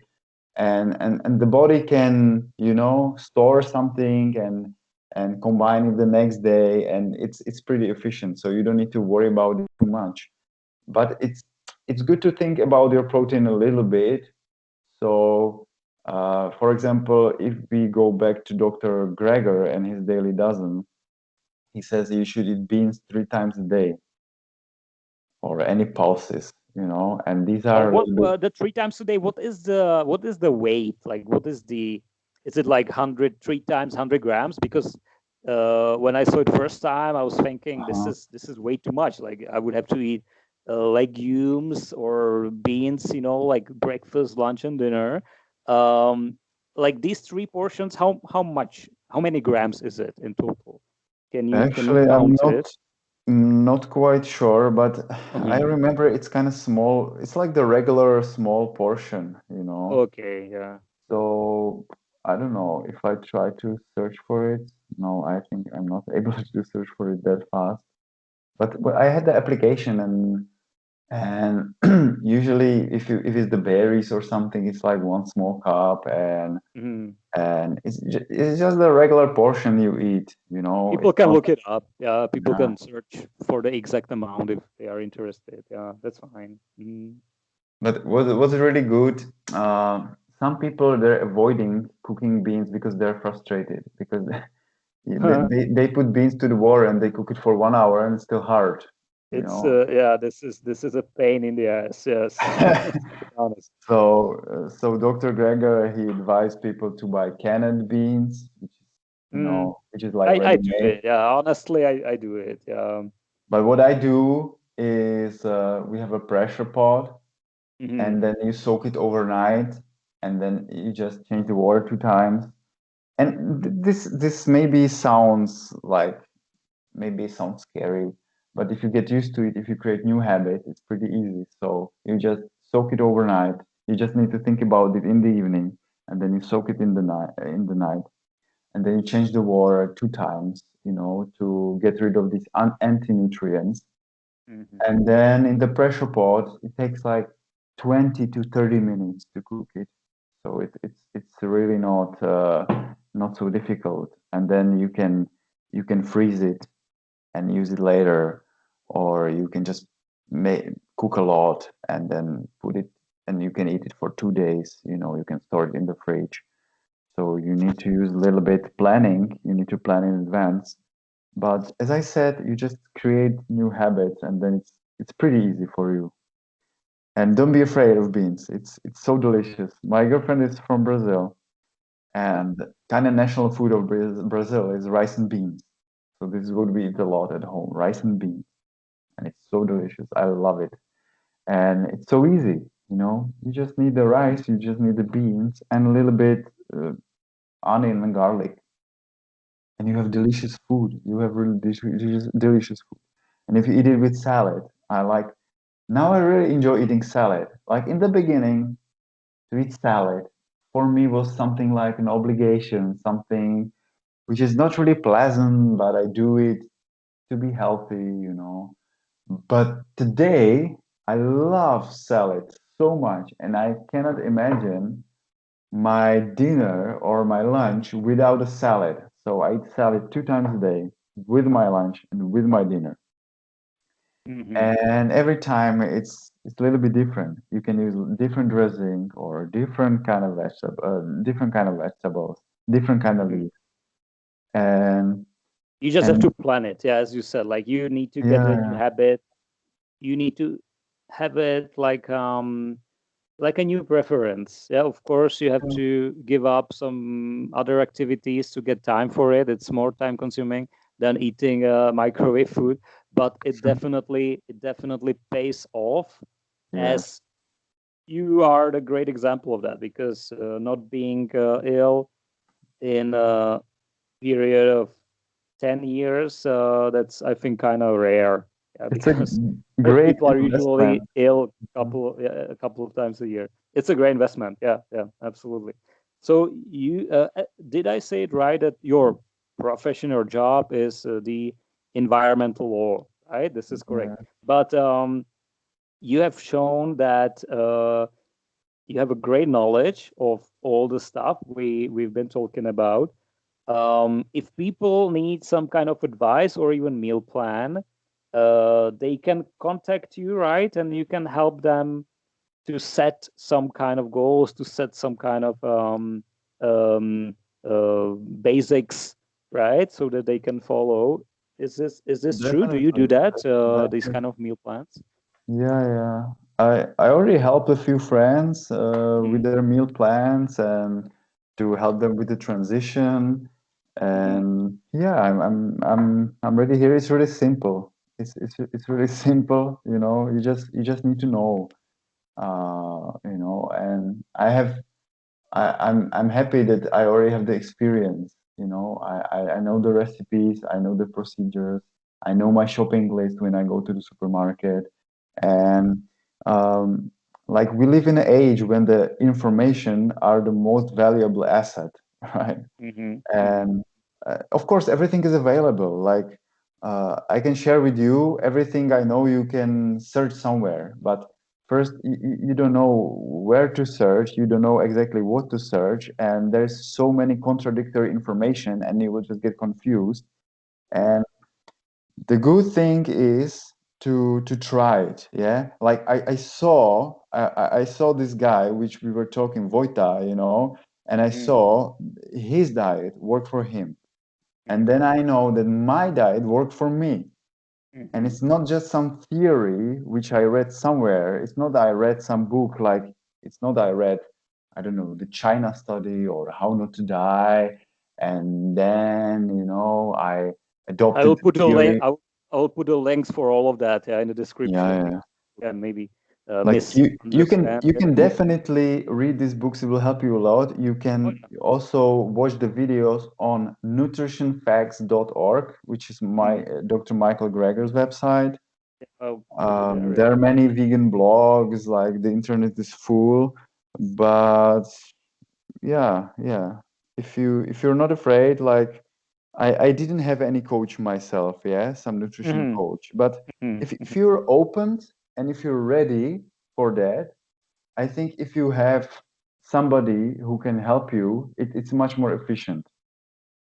and the body can store something and combine it the next day, and it's pretty efficient, so you don't need to worry about it too much. But it's good to think about your protein a little bit. So for example, if we go back to Dr. Greger and his daily dozen, he says you should eat beans 3 times a day or any pulses, and these are a What little bit. the 3 times a day? What is the weight? Like, what is the? Is it like 100 3 times 100 grams? Because when I saw it first time, I was thinking uh this is way too much. Like I would have to eat legumes or beans, like breakfast, lunch, and dinner. Um, like these three portions, how much? How many grams is it in total? Can you Actually, I'm count it? not quite sure, but I Mhm. remember it's kind of small. It's like the regular small portion. Okay, yeah. So I don't know if I try to search for it. No, I think I'm not able to search for it that fast. But I had the application, and usually if it's the berries or something, it's like one small cup, Mhm. and it's just the regular portion you eat. People It's can not. look it up. Yeah, people Yeah. can search for the exact amount if they are interested. Yeah, that's fine. But was really good. Some people they're avoiding cooking beans because they're frustrated because they put beans to the water and they cook it for 1 hour and it's still hard, you It's know. yeah, this is a pain in the ass. Yes, to be honest. So Dr. Greger he advised people to buy canned beans, Mm. which is like I ready do made. it. Yeah, honestly, I do it. Yeah. But what I do is we have a pressure pot, Mhm. and then you soak it overnight, and then you just change the water 2 times. And this maybe sounds scary, but if you get used to it, if you create new habit, it's pretty easy. So you just soak it overnight. You just need to think about it in the evening, and then you soak it in the night, and then you change the water 2 times, to get rid of these anti-nutrients. Mhm. And then in the pressure pot, it takes like 20 to 30 minutes to cook it. So it's really not so difficult. And then you can freeze it and use it later, or you can just cook a lot and then put it, and you can eat it for 2 days. You can store it in the fridge. So you need to use a little bit planning. You need to plan in advance. But as I said, you just create new habits, and then it's pretty easy for you. And don't be afraid of beans. It's so delicious. My girlfriend is from Brazil, and kind of national food of Brazil is rice and beans. So this is what we eat a lot at home, rice and beans, and it's so delicious. I love it, and it's so easy. You know, you just need the rice, you just need the beans, and a little bit uh, onion and garlic, and you have delicious food. You have really delicious food. And if you eat it with salad, I like. Now I really enjoy eating salad. Like in the beginning, to eat salad for me was something like an obligation, something which is not really pleasant, but I do it to be healthy, you know. But today, I love salad so much, and I cannot imagine my dinner or my lunch without a salad. So I eat salad 2 times a day with my lunch and with my dinner. Hmm. And every time it's a little bit different. You can use different dressing or different kind of vegetables, different kind of Hmm. leaf. And You just have and to plan it, yeah, as you said. Like you need to get a new yeah, habit. You need to have it like a new preference. Yeah, of course, you have yeah, to give up some other activities to get time for it. It's more time consuming than eating microwave food, but it definitely pays off, yeah, as you are the great example of that, because not being ill in a period of 10 years, that's, I think, kind of rare. Yeah, it's a because most great people are investment. usually ill a couple of times a year. It's a great investment. Yeah, yeah, absolutely. So did I say it right that your profession or job is the environmental law, right? This is correct. Yeah, But you have shown that you have a great knowledge of all the stuff we've been talking about. If people need some kind of advice or even meal plan, they can contact you, right? And you can help them to set some kind of goals, to set some kind of um, basics, right? So that they can follow. Is this true? Do you do definitely. that? These Definitely. kind of meal plans? Yeah, yeah. I already helped a few friends with Mm-hmm. their meal plans and to help them with the transition. Mm-hmm. And yeah, I'm ready here. It's really simple. It's really simple, you know. You just need to know, you know. And I'm happy that I already have the experience. You know, I know the recipes, I know the procedures, I know my shopping list when I go to the supermarket, and um, like we live in an age when the information are the most valuable asset, right? Mm-hmm. Mm-hmm. And of course, everything is available. Like I can share with you everything I know. You can search somewhere, but first you don't know where to search. You don't know exactly what to search, and there's so many contradictory information, and you will just get confused. And the good thing is to try it. Yeah, like I saw this guy which we were talking Vojta, you know, and I Mm-hmm. saw his diet worked for him, and Mm-hmm. then I know that my diet worked for me. And Mm-hmm. it's not just some theory which I read somewhere. It's not that I read some book like it's not that I read, I don't know, the China study or how not to die, and then I I adopted will the put a link. theory. I will put the links for all of that, yeah, in the Yeah, description, yeah. because maybe Like misunderstand you it. can definitely read these books. It will help you a lot. You Oh can yeah. also watch the videos on nutritionfacts.org, which is my Mhm. Dr. Michael Greger's website. I'll put it there. There Yeah. are many vegan blogs, like the internet is full, but yeah, yeah. If you're not afraid, like I didn't have any coach myself, yeah, some nutrition Hmm. coach. But Hmm. if you're open and if you're ready for that, I think if you have somebody who can help you, it's much more efficient.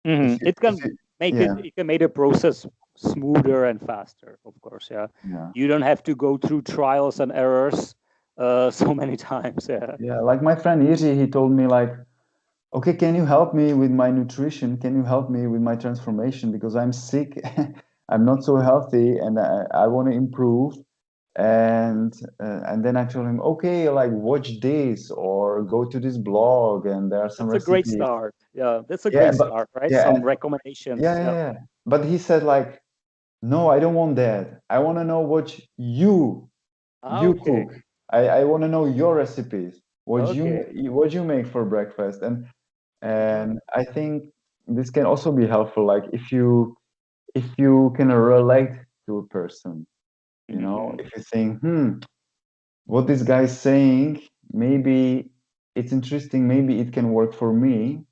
Hmm. If you It if can you make yeah, the process smoother and faster. Of course, yeah. yeah. You don't have to go through trials and errors so many times. Yeah. Yeah, like my friend Iri, he told me like, okay, can you help me with my nutrition? Can you help me with my transformation? Because I'm sick, I'm not so healthy, and I want to improve. and then I told him, okay, like watch this or go to this blog, and there are some That's a great recipes. start. Yeah, that's a Yeah, great but start, right? yeah, Some yeah, recommendations. yeah, Yeah. yeah. But he said like, no, I don't want that. I want to know what you Okay. cook. I want to know your recipes. Okay. What you make for breakfast, Uh-huh. and I think this can also be helpful. Like if you can relate to a person, you know, Mhm. if you think, what this guy is saying, maybe it's interesting, maybe it can work for me,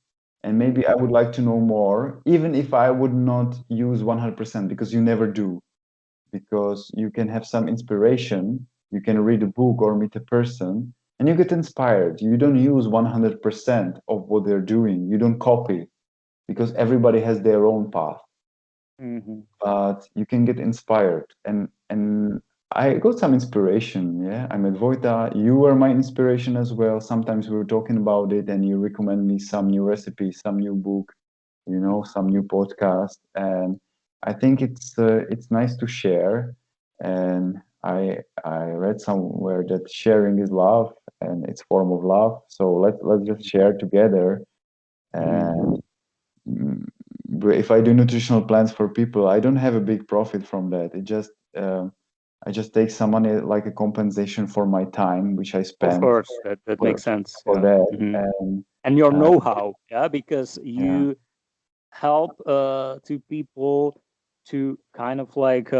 and Mhm. maybe I would like to know more, even if I would not use 100%, because you never do, because you can have some inspiration, you can read a book or meet a person, and you get inspired. You don't use 100% of what they're doing, you don't copy, because everybody has their own path, Mhm. but you can get inspired. And I got some inspiration. Yeah, I met Vojta. You were my inspiration as well. Sometimes we were talking about it, and you recommend me some new recipe, some new book, you know, some new podcast. And I think it's nice to share. And I read somewhere that sharing is love, and it's form of love. So let's just share together. And Mhm. Mm, but if I do nutritional plans for people, I don't have a big profit from that. I just take some money like a compensation for my time, which I Of spent course, that makes sense. for Yeah. that. Mhm. And And your uh, know-how, yeah, because yeah, you help to people to kind of like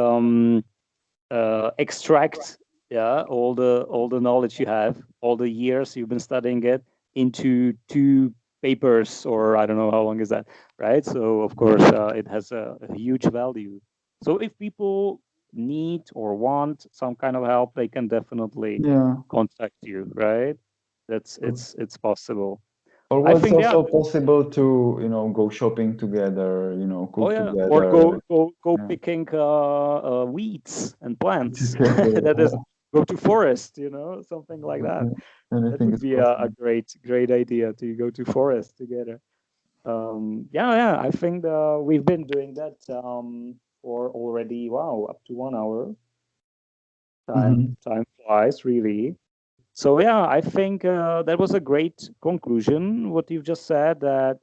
extract, yeah, all the knowledge you have, all the years you've been studying it into two papers, or I don't know how long is that, right? So of course it has a huge value. So if people need or want some kind of help, they can definitely yeah. contact you, right? It's possible. Or I what's think, yeah. also possible to, you know, go shopping together, you know, Oh cook yeah, or go together, go go yeah, picking weeds and plants. together. That is, go to forest, something like that. Yeah. That Anything would is be a possible. great idea to go to forest together. Yeah, yeah. I think we've been doing that for already, wow, up to 1 hour. Time Hmm. time flies really. So yeah, I think that was a great conclusion. What you've just said, that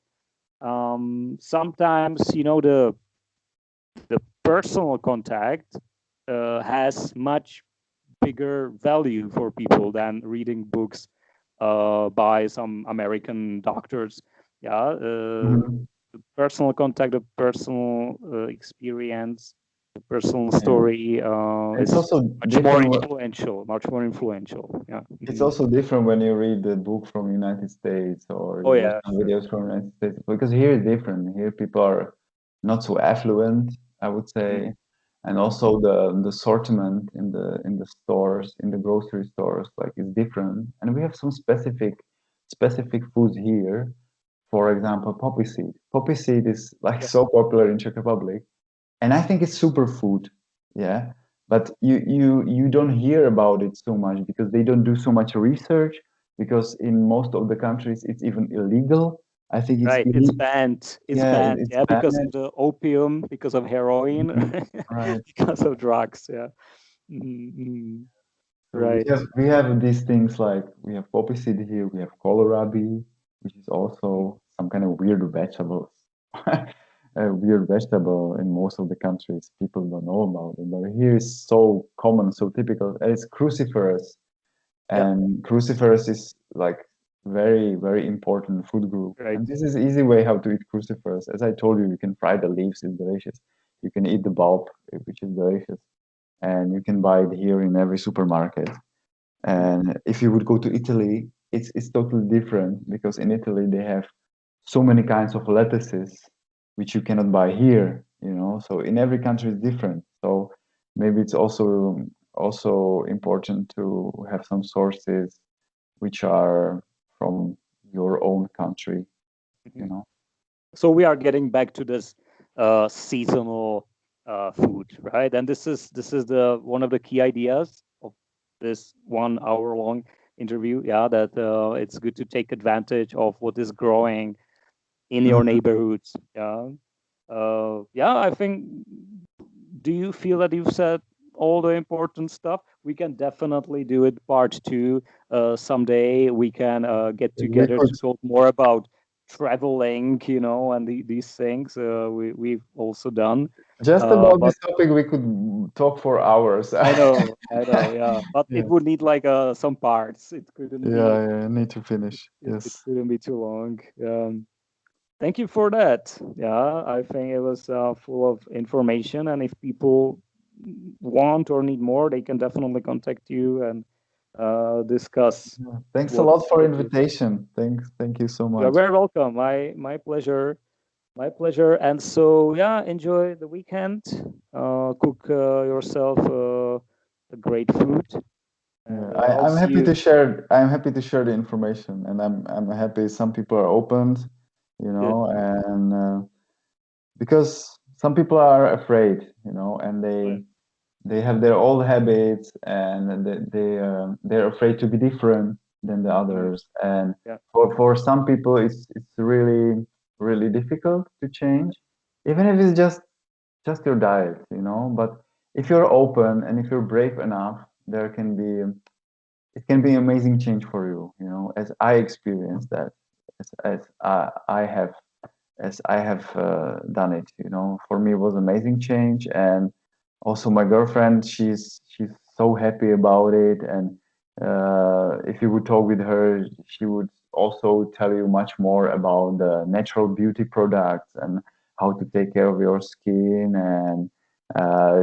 sometimes the personal contact has much bigger value for people than reading books by some American doctors. Yeah, Hmm. the personal contact, the personal experience, the personal Yeah. story It's is also much more different. influential. Much more influential. Yeah. It's Mhm. also different when you read the book from United States or Oh you watch yeah, some sure. videos from United States, because here it's different. Here people are not so affluent, I would say, Mhm. and also the assortment in the stores, in the grocery stores, like is different. And we have some specific foods here. For example, poppy seed. Poppy seed is like Yeah. so popular in Czech Republic, and I think it's superfood. Yeah, but you don't hear about it so much because they don't do so much research. Because in most of the countries, it's even illegal. I think it's Right. It's illegal. banned. It's Yeah, banned. it's Yeah, because of banned. the opium, because of heroin, Mhm. Right. because of drugs. Yeah. Mhm. So we Right. have these things like we have poppy seed here. We have kohlrabi, which is also some kind of weird vegetables. A weird vegetable in most of the countries. People don't know about it, but here is so common, so typical. It's cruciferous, Yeah. and cruciferous is like very important food group. Right. And this is easy way how to eat cruciferous. As I told you, you can fry the leaves, it's delicious. You can eat the bulb, which is delicious, and you can buy it here in every supermarket. Mhm. And if you would go to Italy, it's totally different, because in Italy they have so many kinds of lettuces which you cannot buy here, you know. So in every country is different. So maybe it's also important to have some sources which are from your own country, you Mhm. know. So we are getting back to this seasonal food, right? And this is the one of the key ideas of this 1 hour long interview. Yeah, that it's good to take advantage of what is growing in your Mhm. neighborhoods. Yeah. Yeah, I think. Do you feel that you've said all the important stuff. We can definitely do it part two. Someday we can get We together could to talk more about traveling, and these things we've also done. just about But this topic we could talk for hours. I know, yeah. But it Yeah, would need like some parts. It couldn't be. yeah, yeah. Need to finish. It Yes. couldn't be too long. Thank you for that. Yeah, I think it was full of information, and if people want or need more, they can definitely contact you and discuss Yeah. Thanks a what lot for what is. invitation. Thank you so You're much. very welcome. My pleasure. My pleasure. And so yeah, enjoy the weekend. Cook yourself a great food, Yeah, and I'll I'm see happy you. to share. I'm happy to share the information, and I'm happy some people are opened, Good. and because some people are afraid, and Yeah. they have their old habits, and they're afraid to be different than the Mm, others. And yeah. for some people, it's really difficult to change, even if it's just your diet, But if you're open and if you're brave enough, there can be it can be amazing change for you, as I experienced that, as I have done it. For me, it was amazing change, and also my girlfriend, she's so happy about it. And if you would talk with her, she would also tell you much more about the natural beauty products and how to take care of your skin. And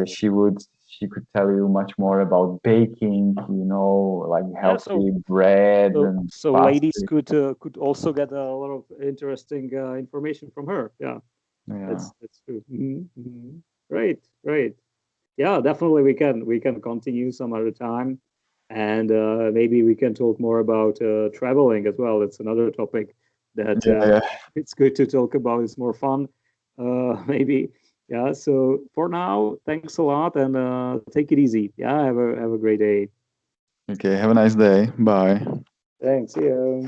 she could tell you much more about baking, like Yeah. So healthy bread so and so ladies pastry. could also get a lot of interesting information from her. Yeah. Yeah. That's true. Great, great. Yeah, definitely we can continue some other time, and maybe we can talk more about traveling as well. It's another topic that Yeah, yeah. it's good to talk about. It's more fun, maybe. Yeah. So for now, thanks a lot, and take it easy. Yeah. Have a great day. Okay, have a nice day. Bye. Thanks. See you.